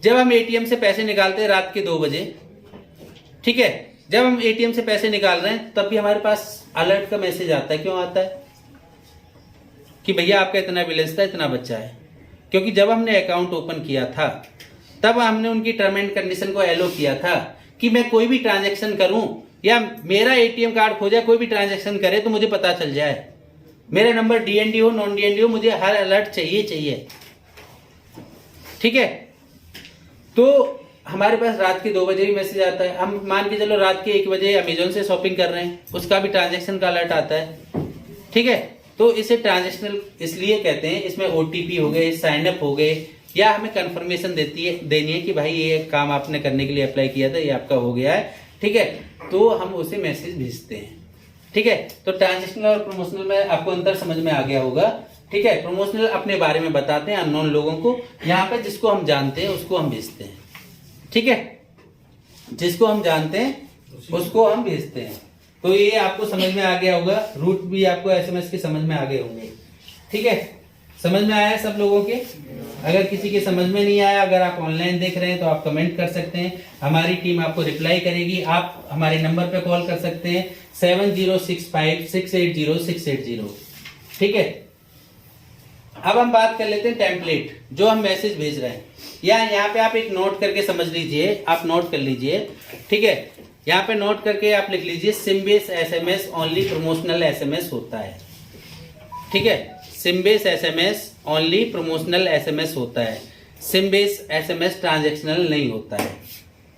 जब हम एटीएम से पैसे निकालते हैं रात के 2 बजे, ठीक है, जब हम एटीएम से पैसे निकाल रहे हैं तब भी हमारे पास अलर्ट का मैसेज आता है। क्यों आता है? कि भैया आपका इतना बैलेंस था, इतना बचा है। क्योंकि जब हमने अकाउंट ओपन किया था तब हमने उनकी टर्म एंड कंडीशन को एलो किया था कि मैं कोई भी ट्रांजैक्शन करूं या मेरा एटीएम कार्ड खो जाए, कोई भी ट्रांजैक्शन करे तो मुझे पता चल जाए। मेरा नंबर डीएनडी हो नॉन डीएनडी हो, मुझे हर अलर्ट चाहिए। ठीक है, तो हमारे पास रात के 2 बजे भी मैसेज आता है। हम मान के चलो रात के 1 बजे अमेजोन से शॉपिंग कर रहे हैं, उसका भी ट्रांजैक्शन का अलर्ट आता है। ठीक है, तो इसे ट्रांजैक्शनल इसलिए कहते हैं। इसमें ओटीपी हो गए, साइन अप हो गए, या हमें कंफर्मेशन देनी है कि भाई ये काम आपने करने के लिए अप्लाई किया था, ये आपका हो गया है। ठीक है, तो हम उसे मैसेज भेजते हैं। ठीक है, तो ट्रांजैक्शनल और प्रमोशनल में आपको अंतर समझ में आ गया होगा। ठीक है, प्रमोशनल अपने बारे में बताते हैं अननोन लोगों को, यहाँ पे जिसको हम जानते हैं उसको हम भेजते हैं। ठीक है, जिसको हम जानते हैं उसको हम भेजते हैं। तो ये आपको समझ में आ गया होगा, रूट भी आपको एसएमएस के समझ में आ गए होंगे। ठीक है, समझ में आया है सब लोगों के? अगर किसी के समझ में नहीं आया, अगर आप ऑनलाइन देख रहे हैं तो आप कमेंट कर सकते हैं, हमारी टीम आपको रिप्लाई करेगी। आप हमारे नंबर पे कॉल कर सकते हैं 7065680680। ठीक है, अब हम बात कर लेते हैं टेम्पलेट, जो हम मैसेज भेज रहे हैं। या यहाँ पे आप एक नोट करके समझ लीजिए, आप नोट कर लीजिए। ठीक है, यहाँ पे नोट करके आप लिख लीजिए सिम्बेस एसएमएस ओनली प्रमोशनल एसएमएस होता है। ठीक है, सिम्बेस एसएमएस ओनली प्रमोशनल एसएमएस होता है। सिम्बेस एसएमएस ट्रांजैक्शनल नहीं होता है।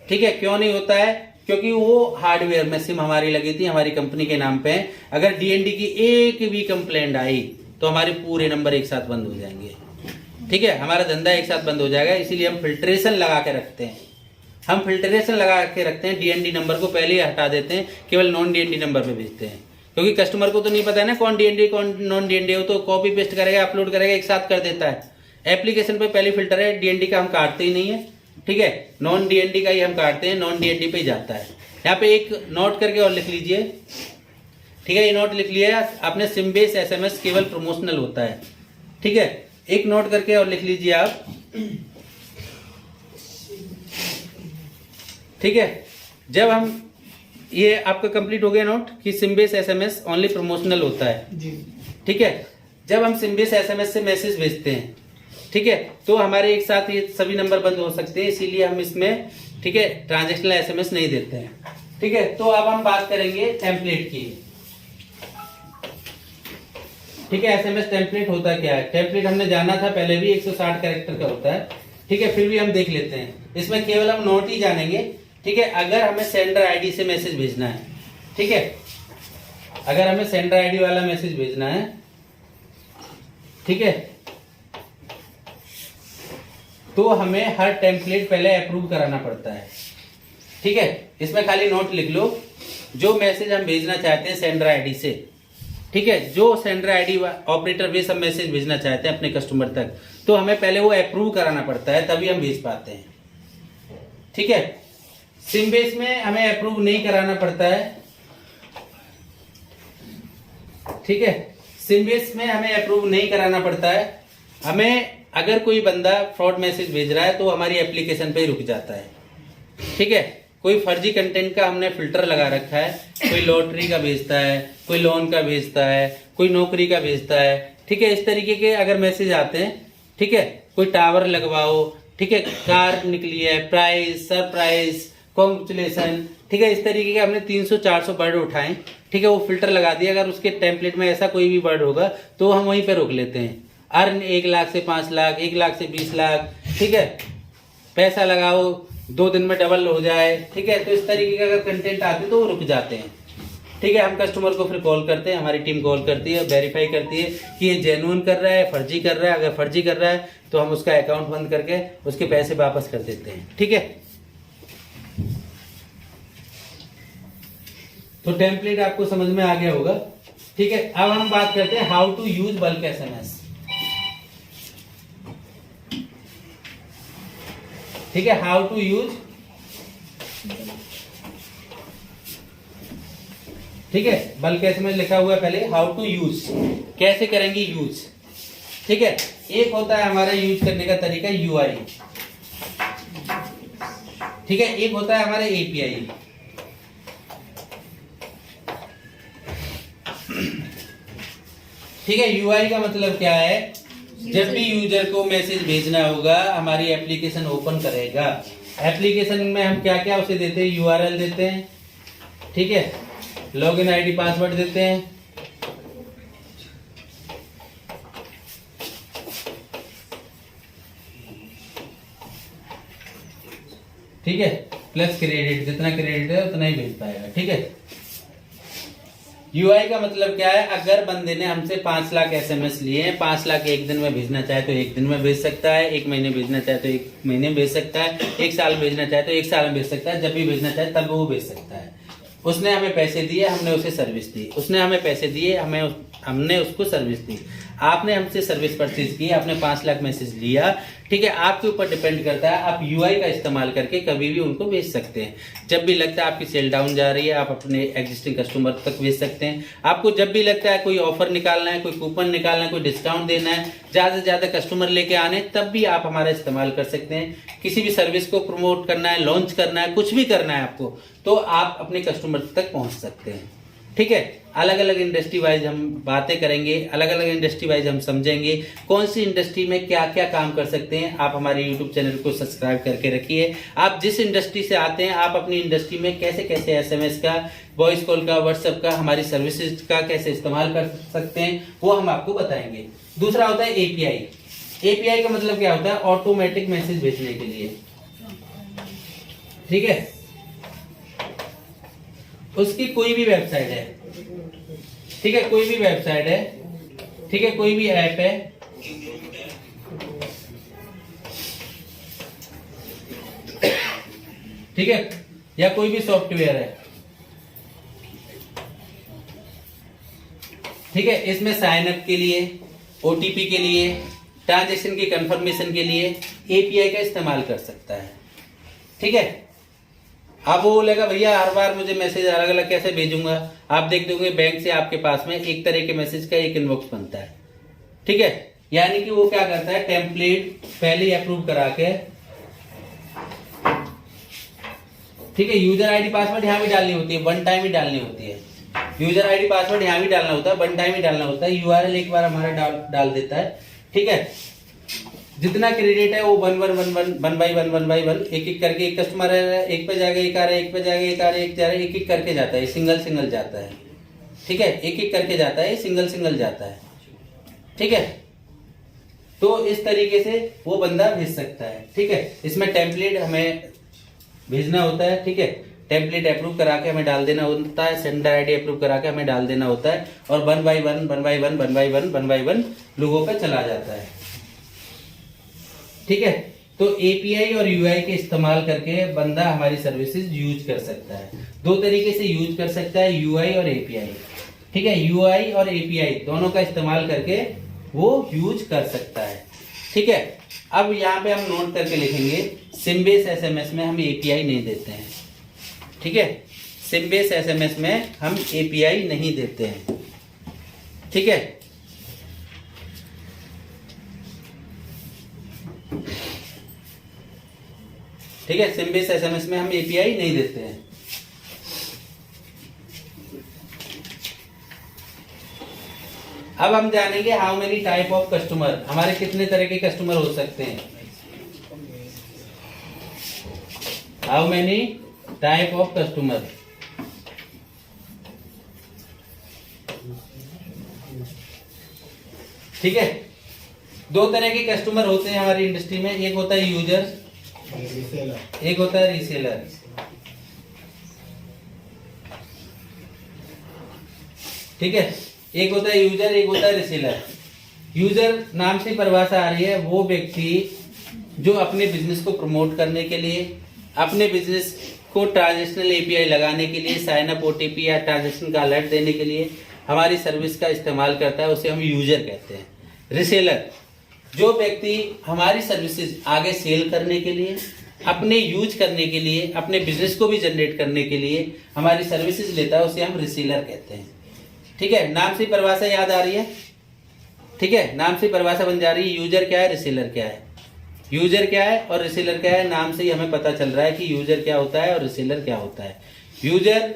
ठीक है, क्यों नहीं होता है? क्योंकि वो हार्डवेयर में सिम हमारी लगी थी, हमारी कंपनी के नाम पे। अगर डीएनडी की एक भी कंप्लेंट आई तो हमारे पूरे नंबर एक साथ बंद हो जाएंगे। ठीक है, हमारा धंधा एक साथ बंद हो जाएगा। इसीलिए हम फिल्ट्रेशन लगा के रखते हैं। हम फिल्ट्रेशन लगा के रखते हैं, डीएनडी नंबर को पहले ही हटा देते हैं, केवल नॉन डीएनडी नंबर पे भेजते हैं। क्योंकि कस्टमर को तो नहीं पता है ना कौन डीएनडी कौन नॉन डीएनडी हो, तो कॉपी पेस्ट करेगा, अपलोड करेगा, एक साथ कर देता है। एप्लीकेशन पे पहले फिल्टर है, डीएनडी का हम काटते ही नहीं है। ठीक है, नॉन डीएनडी का ही हम काटते हैं, नॉन डीएनडी पे ही जाता है। यहाँ पे एक नोट करके और लिख लीजिए। ठीक है, ये नोट लिख लिया आपने, सिम्बेस एसएमएस केवल प्रमोशनल होता है। ठीक है, एक नोट करके और लिख लीजिए आप। ठीक है, जब हम ये आपका कंप्लीट हो गया नोट कि सिम्बेस एसएमएस ओनली प्रमोशनल होता है जी। ठीक है, जब हम सिम्बेस एसएमएस से मैसेज भेजते हैं, ठीक है, तो हमारे एक साथ ये सभी नंबर बंद हो सकते हैं, इसीलिए हम इसमें, ठीक है, ट्रांजैक्शनल एसएमएस नहीं देते हैं। ठीक है, तो अब हम बात करेंगे टेम्पलेट की। ठीक है, एसएमएस टेम्पलेट होता क्या है? टेम्पलेट हमने जाना था पहले भी, 160 कैरेक्टर का होता है। ठीक है, फिर भी हम देख लेते हैं। इसमें केवल हम नोट ही जानेंगे। ठीक है, अगर हमें सेंडर आईडी से मैसेज भेजना है, ठीक है, अगर हमें सेंडर आईडी वाला मैसेज भेजना है, ठीक है, तो हमें हर टेम्पलेट पहले अप्रूव कराना पड़ता है। ठीक है, इसमें खाली नोट लिख लो, जो मैसेज हम भेजना चाहते हैं सेंडर आईडी से, ठीक है, जो सेंडर आईडी ऑपरेटर बेस हम मैसेज भेजना चाहते हैं अपने कस्टमर तक, तो हमें पहले वो अप्रूव कराना पड़ता है, तभी हम भेज पाते हैं। ठीक है, सिम्बेस में हमें अप्रूव नहीं कराना पड़ता है। ठीक है, सिम्बेस में हमें अप्रूव नहीं कराना पड़ता है। हमें अगर कोई बंदा फ्रॉड मैसेज भेज रहा है तो हमारी एप्लीकेशन पे ही रुक जाता है। ठीक है, कोई फर्जी कंटेंट का हमने फिल्टर लगा रखा है, कोई लॉटरी का भेजता है, कोई लोन का भेजता है, कोई नौकरी का भेजता है। ठीक है, इस तरीके के अगर मैसेज आते हैं, ठीक है, कोई टावर लगवाओ, ठीक है, कार निकली है, प्राइस, सरप्राइज, कॉन्ग्रेचुलेशन, ठीक है, इस तरीके के हमने 300-400 वर्ड उठाए, ठीक है, वो फिल्टर लगा दिया। अगर उसके टेम्पलेट में ऐसा कोई भी वर्ड होगा तो हम वहीं पे रोक लेते हैं। अर्न 1 लाख से 5 लाख, 1 लाख से 20 लाख, ठीक है, पैसा लगाओ 2 दिन में डबल हो जाए। ठीक है, तो इस तरीके का अगर कंटेंट आते तो वो रुक जाते हैं। ठीक है, हम कस्टमर को फिर कॉल करते हैं, हमारी टीम कॉल करती है, वेरीफाई करती है कि ये जेन्युइन कर रहा है, फर्जी कर रहा है। अगर फर्जी कर रहा है तो हम उसका अकाउंट बंद करके उसके पैसे वापस कर देते हैं। ठीक है, तो टेम्पलेट आपको समझ में आ गया होगा। ठीक है, अब हम बात करते हैं how to use bulk SMS. ठीक है, हाउ टू यूज, ठीक है, बल्क एसएमएस लिखा हुआ है पहले, हाउ टू यूज, कैसे करेंगे यूज। ठीक है, एक होता है हमारा यूज करने का तरीका यूआई, ठीक है, एक होता है हमारा एपीआई। ठीक है, यूआई का मतलब क्या है, जब भी यूजर को मैसेज भेजना होगा हमारी एप्लीकेशन ओपन करेगा। एप्लीकेशन में हम क्या क्या उसे देते हैं, यूआरएल देते हैं, ठीक है, लॉगिन आईडी पासवर्ड देते हैं, ठीक है, प्लस क्रेडिट, जितना क्रेडिट है उतना ही भेज पाएगा। ठीक है, यूआई का मतलब क्या है, अगर बंदे ने हमसे 5 लाख एसएमएस लिए हैं, 5 लाख एक दिन में भेजना चाहे तो एक दिन में भेज सकता है, 1 महीने भेजना चाहे तो 1 महीने में भेज सकता है, 1 साल भेजना चाहे तो 1 साल में भेज सकता है, जब भी भेजना चाहे तब वो भेज सकता है। उसने हमें पैसे दिए, हमने उसे सर्विस दी, उसने हमें पैसे दिए, हमने उसको सर्विस दी। आपने हमसे सर्विस परचेज की, आपने 5 लाख मैसेज लिया, ठीक है, आपके ऊपर डिपेंड करता है। आप यूआई का इस्तेमाल करके कभी भी उनको भेज सकते हैं। जब भी लगता है आपकी सेल डाउन जा रही है, आप अपने एग्जिस्टिंग कस्टमर तक भेज सकते हैं। आपको जब भी लगता है कोई ऑफर निकालना है, कोई कूपन निकालना है, कोई डिस्काउंट देना है, ज्यादा से ज्यादा कस्टमर लेके आने, तब भी आप हमारा इस्तेमाल कर सकते हैं। किसी भी सर्विस को प्रमोट करना है, लॉन्च करना है, कुछ भी करना है आपको, तो आप अपने कस्टमर तक पहुंच सकते हैं। ठीक है, अलग अलग इंडस्ट्री वाइज हम बातें करेंगे, अलग अलग इंडस्ट्री वाइज हम समझेंगे कौन सी इंडस्ट्री में क्या क्या काम कर सकते हैं। आप हमारे यूट्यूब चैनल को सब्सक्राइब करके रखिए। आप जिस इंडस्ट्री से आते हैं, आप अपनी इंडस्ट्री में कैसे कैसे एसएमएस का, वॉइस कॉल का, व्हाट्सएप का, हमारी सर्विसेज का कैसे इस्तेमाल कर सकते हैं, वो हम आपको बताएंगे। दूसरा होता है एपीआई। एपीआई का मतलब क्या होता है, ऑटोमेटिक मैसेज भेजने के लिए। ठीक है, उसकी कोई भी वेबसाइट है, ठीक है, कोई भी वेबसाइट है, ठीक है, कोई भी ऐप है, ठीक है, या कोई भी सॉफ्टवेयर है, ठीक है, इसमें साइन अप के लिए, ओटीपी के लिए, ट्रांजैक्शन की कंफर्मेशन के लिए एपीआई का इस्तेमाल कर सकता है। ठीक है, आप वो बोलेगा भैया हर बार मुझे मैसेज अलग अलग कैसे भेजूंगा। आप देखते होंगे बैंक से आपके पास में एक तरह के मैसेज का एक इनबॉक्स बनता है। ठीक है, यानी कि वो क्या करता है, टेम्पलेट पहले ही अप्रूव करा के, ठीक है, यूजर आईडी पासवर्ड यहाँ भी डालनी होती है, 1 टाइम ही डालनी होती है। यूजर आईडी पासवर्ड यहाँ भी डालना होता है, 1 टाइम ही डालना होता है। यूआरएल एक बार हमारा डाल देता है। ठीक है, जितना क्रेडिट है वो 1 बाई 1 एक एक करके, एक कस्टमर है, एक पे जाएगा, एक आ रहा है, एक पे जाएगा, एक आ रहा है, एक जा रहा है, एक एक करके जाता है, सिंगल जाता है। ठीक है, एक एक करके जाता है, सिंगल जाता है। ठीक है, तो इस तरीके से वो बंदा भेज सकता है। ठीक है, इसमें टेम्पलेट हमें भेजना होता है। ठीक है, टेम्पलेट अप्रूव करा के हमें डाल देना होता है, सेंडर आईडी अप्रूव करा के हमें डाल देना होता है, और 1 बाई 1 लोगों पे चला जाता है। ठीक है, तो एपीआई और यूआई के इस्तेमाल करके बंदा हमारी सर्विसेज यूज कर सकता है। 2 तरीके से यूज कर सकता है, यूआई और एपीआई। ठीक है, यूआई और एपीआई दोनों का इस्तेमाल करके वो यूज कर सकता है। ठीक है, अब यहाँ पे हम नोट करके लिखेंगे, सिम-बेस एसएमएस में हम एपीआई नहीं देते हैं। ठीक है, सिम-बेस एसएमएस में हम एपीआई नहीं देते हैं। ठीक है, ठीक है, सिम-बेस एसएमएस में हम एपीआई नहीं देते हैं। अब हम जानेंगे how many type of customer, हमारे कितने तरह के कस्टमर हो सकते हैं। How many type of customer, ठीक है, 2 तरह के कस्टमर होते हैं हमारी इंडस्ट्री में, एक होता है यूजर, एक होता है रीसेलर। ठीक है। एक होता है यूजर, एक होता है रिसेलर। यूजर नाम से परिभाषा आ रही है वो व्यक्ति जो अपने बिजनेस को प्रमोट करने के लिए, अपने बिजनेस को ट्रांजेक्शनल एपीआई लगाने के लिए, साइन अप ओटीपी या ट्रांजेक्शन का अलर्ट देने के लिए हमारी सर्विस का इस्तेमाल करता है, उसे हम यूजर कहते हैं। रिसेलर जो व्यक्ति हमारी सर्विसेज आगे सेल करने के लिए, अपने यूज करने के लिए, अपने बिजनेस को भी जनरेट करने के लिए हमारी सर्विसेज लेता है, उसे हम रिसेलर कहते हैं। ठीक है, नाम से परिभाषा याद आ रही है। ठीक है, नाम से परिभाषा बन जा रही है। यूजर क्या है, रिसेलर क्या है। यूजर क्या है और रिसेलर क्या है, नाम से ही हमें पता चल रहा है कि यूजर क्या होता है और रिसेलर क्या होता है। यूजर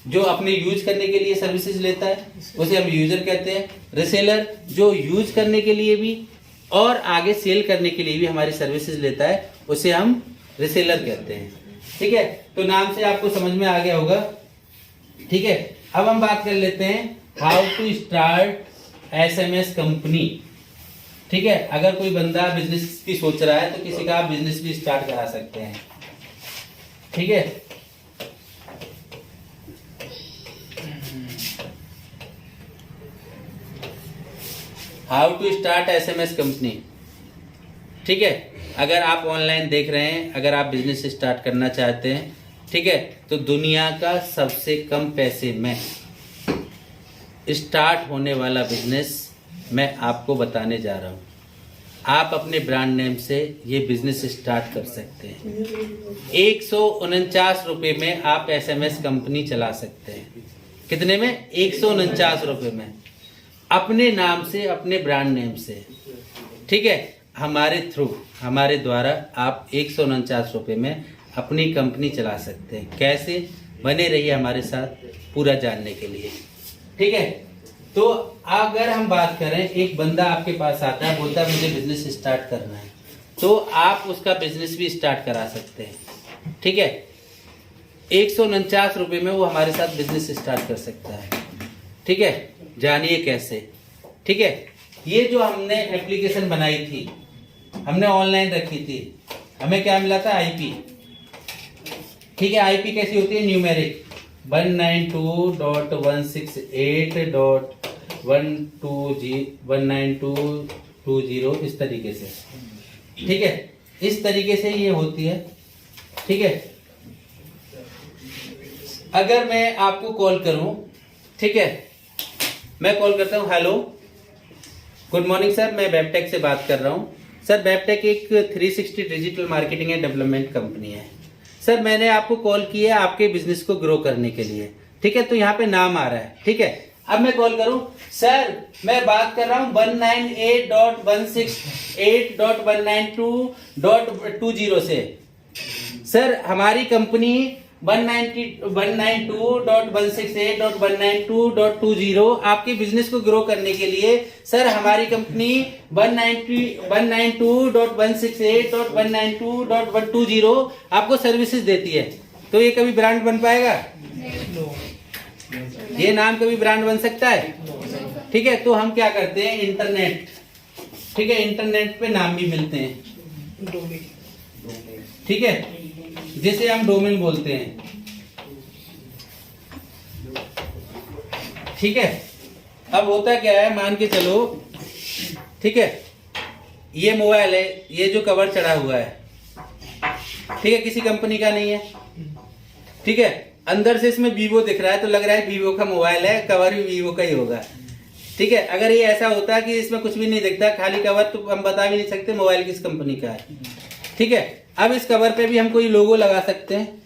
जो अपने यूज करने के लिए सर्विसेज लेता है उसे हम यूजर कहते हैं। रिसेलर जो यूज करने के लिए भी और आगे सेल करने के लिए भी हमारी सर्विसेज लेता है, उसे हम रिसेलर कहते हैं। ठीक है, तो नाम से आपको समझ में आ गया होगा। ठीक है, अब हम बात कर लेते हैं how to start SMS company. ठीक है, अगर कोई बंदा बिजनेस की सोच रहा है तो किसी का आप बिजनेस भी स्टार्ट करा सकते हैं। ठीक है, how to start SMS company. ठीक है, अगर आप ऑनलाइन देख रहे हैं, अगर आप बिजनेस स्टार्ट करना चाहते हैं, ठीक है, तो दुनिया का सबसे कम पैसे में स्टार्ट होने वाला बिजनेस मैं आपको बताने जा रहा हूँ। आप अपने ब्रांड नेम से ये बिजनेस स्टार्ट कर सकते हैं। 149 रुपये में आप एसएमएस कंपनी चला सकते हैं। कितने में? 149 रुपये में, अपने नाम से, अपने ब्रांड नेम से। ठीक है, हमारे थ्रू, हमारे द्वारा आप 149 रुपये में अपनी कंपनी चला सकते हैं। कैसे? बने रहिए हमारे साथ पूरा जानने के लिए। ठीक है, तो अगर हम बात करें, एक बंदा आपके पास आता है, बोलता है मुझे बिजनेस स्टार्ट करना है, तो आप उसका बिजनेस भी स्टार्ट करा सकते हैं। ठीक है, 149 रुपये में वो हमारे साथ बिजनेस स्टार्ट कर सकता है। ठीक है, जानिए कैसे। ठीक है, ये जो हमने एप्लीकेशन बनाई थी, हमने ऑनलाइन रखी थी, हमें क्या मिला था? आईपी। ठीक है, आईपी कैसी होती है? न्यूमेरिक 192.168.192.20 इस तरीके से। ठीक है, इस तरीके से ये होती है। ठीक है, अगर मैं आपको कॉल करूं, ठीक है, मैं कॉल करता हूं, हेलो गुड मॉर्निंग सर, मैं वेबटेक से बात कर रहा हूं। सर, वेबटेक एक 360 digital marketing and development company है। सर, मैंने आपको कॉल किया आपके बिजनेस को ग्रो करने के लिए। ठीक है, तो यहाँ पे नाम आ रहा है। ठीक है, अब मैं कॉल करूं, सर मैं बात कर रहा हूं 198.168.192.20 से। सर, हमारी कंपनी 192.168.192.20 आपके बिजनेस को ग्रो करने के लिए, सर हमारी कंपनी 192.168.192.20 आपको सर्विसेज देती है। तो ये कभी ब्रांड बन पाएगा? ये नाम कभी ब्रांड बन सकता है? ठीक है, तो हम क्या करते हैं, इंटरनेट, ठीक है, इंटरनेट पे नाम भी मिलते हैं। ठीक है, जिसे हम डोमेन बोलते हैं। ठीक है, अब होता क्या है, मान के चलो, ठीक है, ये मोबाइल है, ये जो कवर चढ़ा हुआ है, ठीक है, किसी कंपनी का नहीं है। ठीक है, अंदर से इसमें वीवो दिख रहा है तो लग रहा है वीवो का मोबाइल है, कवर भी वीवो का ही होगा। ठीक है, अगर ये ऐसा होता कि इसमें कुछ भी नहीं दिखता, खाली कवर, तो हम बता भी नहीं सकते मोबाइल किस कंपनी का है। ठीक है, अब इस कवर पे भी हम कोई लोगो लगा सकते हैं।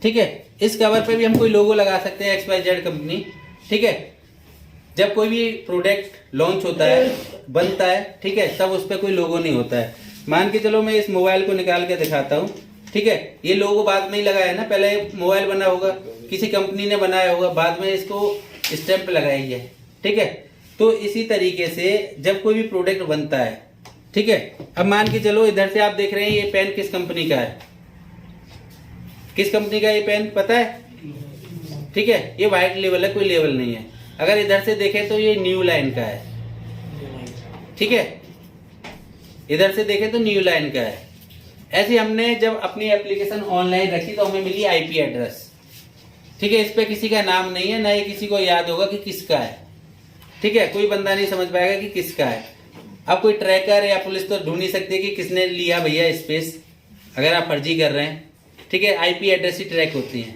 ठीक है, इस कवर पे भी हम कोई लोगो लगा सकते हैं, XYZ कंपनी। ठीक है, जब कोई भी प्रोडक्ट लॉन्च होता है, बनता है, ठीक है, तब उस पर कोई लोगो नहीं होता है। मान के चलो मैं इस मोबाइल को निकाल के दिखाता हूँ। ठीक है, ये लोगो बाद में ही लगाया है ना, पहले मोबाइल बना होगा, किसी कंपनी ने बनाया होगा, बाद में इसको स्टैंप लगाई है। ठीक है, तो इसी तरीके से जब कोई भी प्रोडक्ट बनता है, ठीक है, अब मान के चलो इधर से आप देख रहे हैं ये पेन किस कंपनी का है, किस कंपनी का ये पेन पता है? ठीक है, ये व्हाइट लेवल है, कोई लेवल नहीं है। अगर इधर से देखें तो ये न्यू लाइन का है। ठीक है, इधर से देखें तो न्यू लाइन का है। ऐसे हमने जब अपनी एप्लीकेशन ऑनलाइन रखी तो हमें मिली आईपी एड्रेस। ठीक है, इस पे किसी का नाम नहीं है, ना ही किसी को याद होगा कि किसका है। ठीक है, कोई बंदा नहीं समझ पाएगा कि किसका है। अब कोई ट्रैकर या पुलिस तो ढूंढ नहीं सकती है कि किसने लिया भैया स्पेस, अगर आप फर्जी कर रहे हैं। ठीक है, आईपी एड्रेस ही ट्रैक होती है।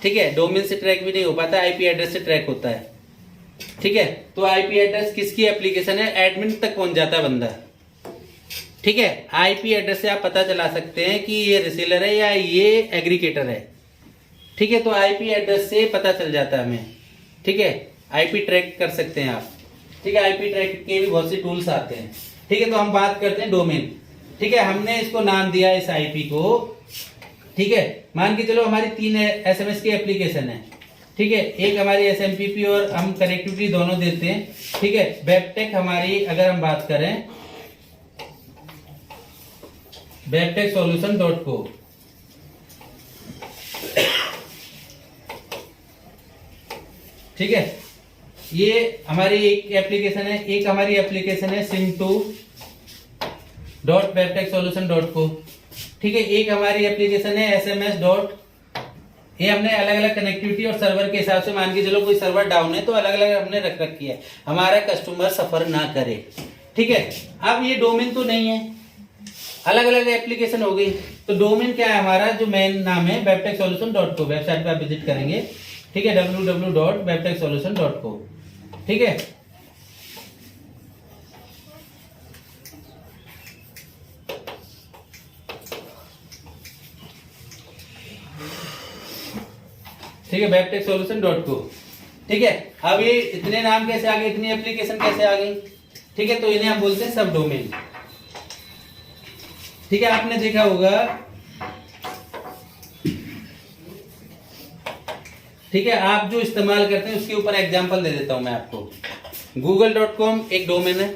ठीक है, डोमेन से ट्रैक भी नहीं हो पाता, आईपी एड्रेस से ट्रैक होता है। ठीक है, तो आईपी एड्रेस किसकी एप्लीकेशन है, एडमिन तक पहुंच जाता है बंदा। ठीक है, आईपी एड्रेस से आप पता चला सकते हैं कि ये रिसेलर है या ये एग्रीगेटर है। ठीक है, तो आईपी एड्रेस से पता चल जाता है हमें। ठीक है, आईपी ट्रैक कर सकते हैं आप। ठीक है, आईपी ट्रैक के भी बहुत से टूल्स आते हैं। ठीक है, तो हम बात करते हैं डोमेन। ठीक है, हमने इसको नाम दिया इस आईपी को। ठीक है, मान के चलो हमारी 3 एसएमएस की एप्लीकेशन है। ठीक है, एक हमारी एसएमपीपी और हम कनेक्टिविटी दोनों देते हैं। ठीक है, वेबटेक हमारी अगर हम बात करें webtechsolution.co। ठीक है, ये हमारी एक एप्लीकेशन है। एक हमारी एप्लीकेशन है sim2.webtechsolution.co। ठीक है, एक हमारी एप्लीकेशन है sms. ये हमने अलग अलग कनेक्टिविटी और सर्वर के हिसाब से मान के चलो कोई सर्वर डाउन है तो अलग अलग हमने रख रखी है, हमारा कस्टमर सफर ना करे। ठीक है, अब ये डोमेन तो नहीं है, अलग अलग एप्लीकेशन हो गई। तो डोमेन क्या है हमारा, जो मेन नाम है webtechsolution.co। वेबसाइट पे आप विजिट करेंगे। ठीक है, www.webtechsolution.co। ठीक है, ठीक है, webtechsolution.co। ठीक है, अब ये इतने नाम कैसे आ गए, इतनी एप्लीकेशन कैसे आ गई। ठीक है, तो इन्हें हम बोलते हैं सब डोमेन। ठीक है, आपने देखा होगा। ठीक है, आप जो इस्तेमाल करते हैं उसके ऊपर एग्जांपल दे देता हूं मैं आपको। google.com एक डोमेन है,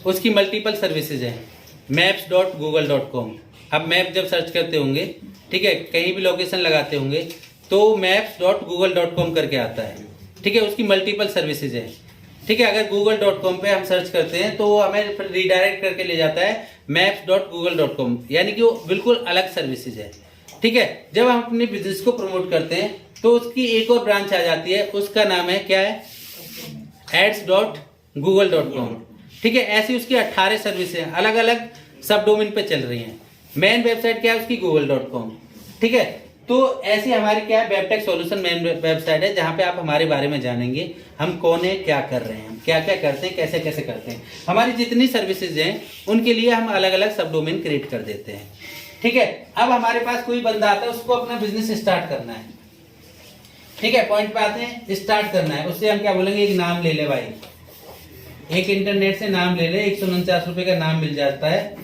उसकी मल्टीपल सर्विसेज है। maps.google.com। अब मैप जब सर्च करते होंगे, ठीक है, कहीं भी लोकेशन लगाते होंगे तो maps.google.com करके आता है। ठीक है, उसकी मल्टीपल सर्विसेज है। ठीक है, अगर google.com पे हम सर्च करते हैं तो वो हमें फिर रिडायरेक्ट करके ले जाता है maps.google.com, यानी कि वो बिल्कुल अलग सर्विसेज है। ठीक है, जब हम अपने बिजनेस को प्रमोट करते हैं तो उसकी एक और ब्रांच आ जाती है, उसका नाम है क्या है, ads.google.com। ठीक है, ऐसी उसकी 18 सर्विसेज अलग अलग सब डोमेन पे चल रही हैं। मेन वेबसाइट क्या है उसकी google.com। ठीक है, तो ऐसी हमारी क्या है, वेबटेक सॉल्यूशन मेन वेबसाइट है, जहां पे आप हमारे बारे में जानेंगे, हम कौन है, क्या कर रहे हैं, हम क्या क्या करते हैं, कैसे कैसे करते हैं। हमारी जितनी सर्विसेज हैं उनके लिए हम अलग अलग सब डोमेन क्रिएट कर देते हैं। ठीक है, अब हमारे पास कोई बंदा आता है, उसको अपना बिजनेस स्टार्ट करना है। ठीक है, पॉइंट पे आते हैं, स्टार्ट करना है। उससे हम क्या बोलेंगे, एक नाम ले ले भाई, एक इंटरनेट से नाम ले ले, 149 रुपए का नाम मिल जाता है,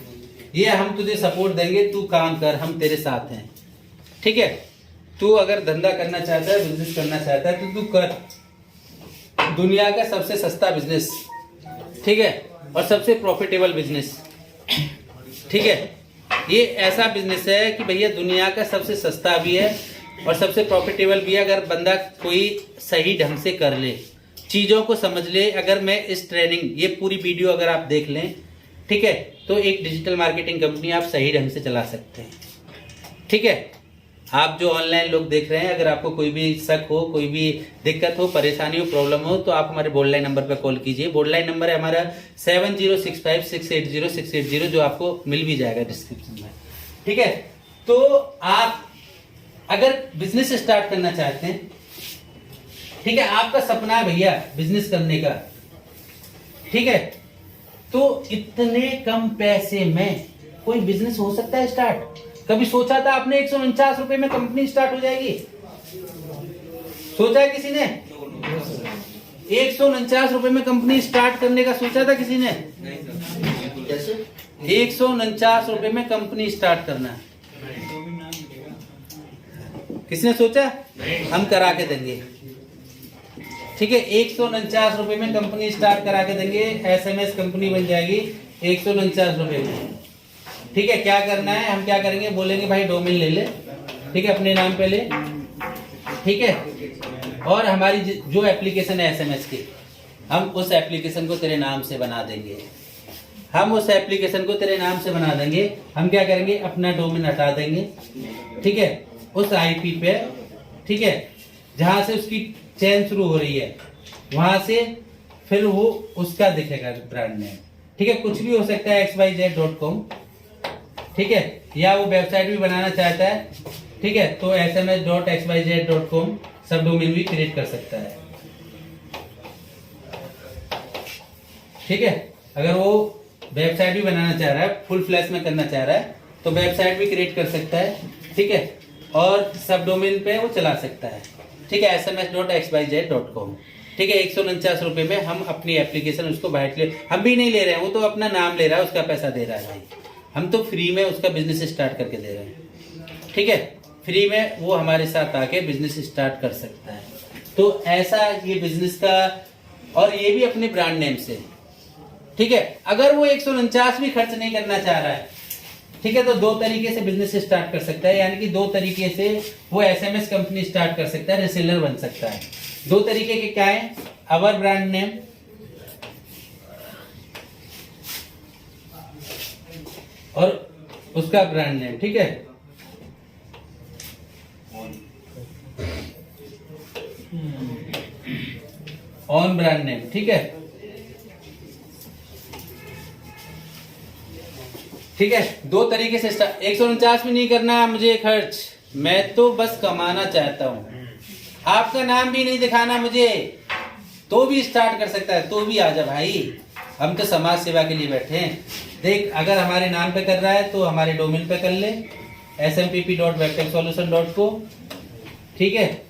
ये हम तुझे सपोर्ट देंगे, तू काम कर, हम तेरे साथ हैं। ठीक है, तू अगर धंधा करना चाहता है, बिजनेस करना चाहता है तो तू कर, दुनिया का सबसे सस्ता बिजनेस। ठीक है, और सबसे प्रॉफिटेबल बिजनेस। ठीक है, ये ऐसा बिजनेस है कि भैया दुनिया का सबसे सस्ता भी है और सबसे प्रॉफिटेबल भी है, अगर बंदा कोई सही ढंग से कर ले, चीजों को समझ ले। अगर मैं इस ट्रेनिंग, ये पूरी वीडियो अगर आप देख लें, ठीक है, तो एक डिजिटल मार्केटिंग कंपनी आप सही ढंग से चला सकते हैं। ठीक है, आप जो ऑनलाइन लोग देख रहे हैं, अगर आपको कोई भी शक हो, कोई भी दिक्कत हो, परेशानी हो, प्रॉब्लम हो, तो आप हमारे बोर्ड लाइन नंबर पर कॉल कीजिए। बोर्ड लाइन नंबर है हमारा 7065680680, जो आपको मिल भी जाएगा डिस्क्रिप्शन में। ठीक है, तो आप अगर बिजनेस स्टार्ट करना चाहते हैं, ठीक है, आपका सपना है भैया बिजनेस करने का, ठीक है, तो इतने कम पैसे में कोई बिजनेस हो सकता है स्टार्ट। कभी सोचा था आपने 149 रुपए में कंपनी स्टार्ट हो जाएगी? सोचा है किसी ने? 149 रुपए में कंपनी स्टार्ट करने का सोचा था किसी ने? 149 रुपए में कंपनी स्टार्ट करना किसने सोचा? हम करा के देंगे। ठीक है, 149 रुपए में कंपनी स्टार्ट करा के देंगे। एसएमएस कंपनी बन जाएगी 149 रुपए में। ठीक है, क्या करना है, हम क्या करेंगे, बोलेंगे भाई डोमेन ले ले, ठीक है, अपने नाम पे ले, ठीक है, और हमारी जो एप्लीकेशन है एसएमएस की, हम उस एप्लीकेशन को तेरे नाम से बना देंगे। हम उस एप्लीकेशन को तेरे नाम से बना देंगे। हम क्या करेंगे, अपना डोमेन हटा देंगे, ठीक है, उस आईपी पे, ठीक है, जहां से उसकी चेन शुरू हो रही है वहां से फिर वो उसका दिखेगा ब्रांड नेम। ठीक है, कुछ भी हो सकता है xyz.com। ठीक है, या वो वेबसाइट भी बनाना चाहता है, ठीक है, तो sms.xyz.com सब डोमेन भी क्रिएट कर सकता है। ठीक है, अगर वो वेबसाइट भी बनाना चाह रहा है, फुल फ्लैश में करना चाह रहा है, तो वेबसाइट भी क्रिएट कर सकता है। ठीक है, और सब डोमेन पे वो चला सकता है। ठीक है, sms.xyz.com। ठीक है, 149 रुपए में हम अपनी एप्लीकेशन उसको बाइट ले, हम भी नहीं ले रहे हैं, वो तो अपना नाम ले रहा है, उसका पैसा दे रहा है भाई, हम तो फ्री में उसका बिजनेस स्टार्ट करके दे रहे हैं। ठीक है, फ्री में वो हमारे साथ आके बिजनेस स्टार्ट कर सकता है। तो ऐसा ये बिजनेस का, और ये भी अपने ब्रांड नेम से। ठीक है, अगर वो 149 भी खर्च नहीं करना चाह रहा है, ठीक है, तो दो तरीके से बिजनेस स्टार्ट कर सकता है, यानी कि दो तरीके से वो एसएमएस कंपनी स्टार्ट कर सकता है, रिसेलर बन सकता है। दो तरीके के क्या है, अवर ब्रांड नेम और उसका ब्रांड नेम। ठीक है, ऑन ब्रांड नेम। ठीक है, ठीक है, दो तरीके से 149 भी नहीं करना मुझे खर्च, मैं तो बस कमाना चाहता हूं, आपका नाम भी नहीं दिखाना मुझे, तो भी स्टार्ट कर सकता है, तो भी आजा भाई, हम तो समाज सेवा के लिए बैठे हैं। देख, अगर हमारे नाम पे कर रहा है तो हमारे डोमेन पे कर ले, smpp.webtechsolution.co। ठीक है,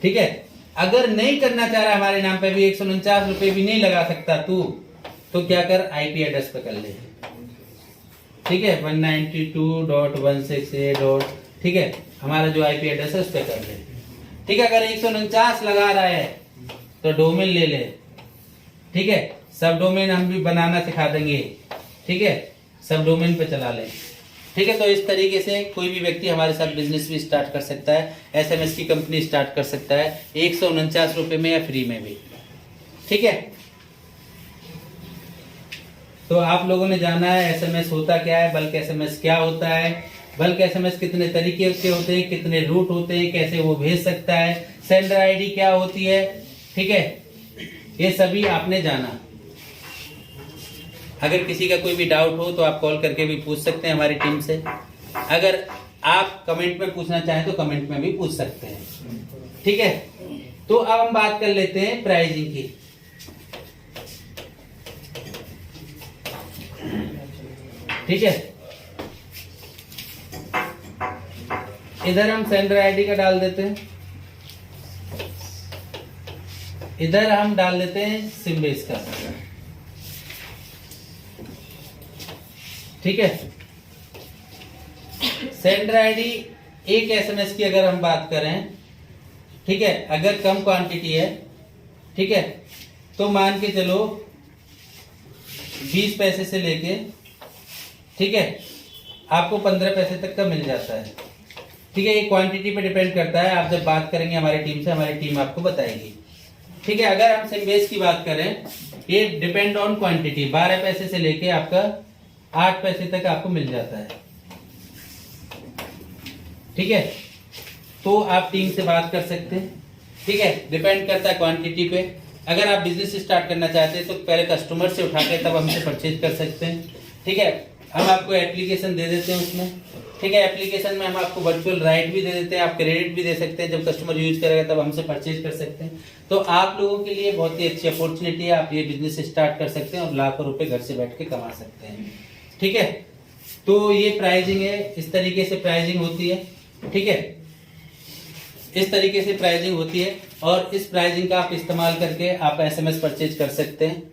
ठीक है, अगर नहीं करना चाह रहा हमारे नाम पे भी, 149 रुपए भी नहीं लगा सकता तू, तो क्या कर, आईपी एड्रेस पे कर ले। ठीक है, 192.168. ठीक है, हमारा जो आईपी एड्रेस है उस पे कर ले। ठीक है, अगर 149 लगा रहा है तो डोमेन ले ले। ठीक है, सब डोमेन हम भी बनाना सिखा देंगे। ठीक है, सब डोमेन पे चला ले। ठीक है, तो इस तरीके से कोई भी व्यक्ति हमारे साथ बिजनेस भी स्टार्ट कर सकता है, एसएमएस की कंपनी स्टार्ट कर सकता है, 149 रुपए में या फ्री में भी। ठीक है, तो आप लोगों ने जाना है एसएमएस होता क्या है, बल्क एसएमएस क्या होता है, बल्क एसएमएस कितने तरीके के होते हैं, कितने रूट होते हैं, कैसे वो भेज सकता है, सेंडर आईडी क्या होती है। ठीक है, ये सभी आपने जाना। अगर किसी का कोई भी डाउट हो तो आप कॉल करके भी पूछ सकते हैं हमारी टीम से, अगर आप कमेंट में पूछना चाहें तो कमेंट में भी पूछ सकते हैं। ठीक है, तो अब हम बात कर लेते हैं प्राइसिंग की। ठीक है, इधर हम सेंडर आईडी का डाल देते हैं, इधर हम डाल देते हैं सिम्बेस का। ठीक है, सेंडर आईडी एक एसएमएस की अगर हम बात करें, ठीक है, अगर कम क्वांटिटी है, ठीक है, तो मान के चलो 20 पैसे से लेके, ठीक है, आपको 15 पैसे तक का मिल जाता है। ठीक है, ये क्वांटिटी पे डिपेंड करता है, आप जब बात करेंगे हमारी टीम से, हमारी टीम आपको बताएगी। ठीक है, अगर हम सिम्बेस की बात करें, ये डिपेंड ऑन क्वांटिटी, 12 पैसे से लेके आपका 8 पैसे तक आपको मिल जाता है। ठीक है, तो आप टीम से बात कर सकते हैं। ठीक है, डिपेंड करता है क्वांटिटी पे। अगर आप बिजनेस स्टार्ट करना चाहते हैं तो पहले कस्टमर से उठा के तब हमसे परचेज कर सकते हैं। ठीक है, हम आपको एप्लीकेशन दे देते हैं उसमें। ठीक है, एप्लीकेशन में हम आपको वर्चुअल राइट भी दे देते हैं, आप क्रेडिट भी दे सकते हैं, जब कस्टमर यूज करेगा तब हमसे परचेज कर सकते हैं। तो आप लोगों के लिए बहुत ही अच्छी अपॉर्चुनिटी है, आप ये बिजनेस स्टार्ट कर सकते हैं और लाखों रुपए घर से बैठ के कमा सकते हैं। ठीक है, तो ये प्राइसिंग है, इस तरीके से प्राइसिंग होती है। ठीक है, इस तरीके से प्राइसिंग होती है और इस प्राइसिंग का आप इस्तेमाल करके आप एसएमएस परचेज कर सकते हैं।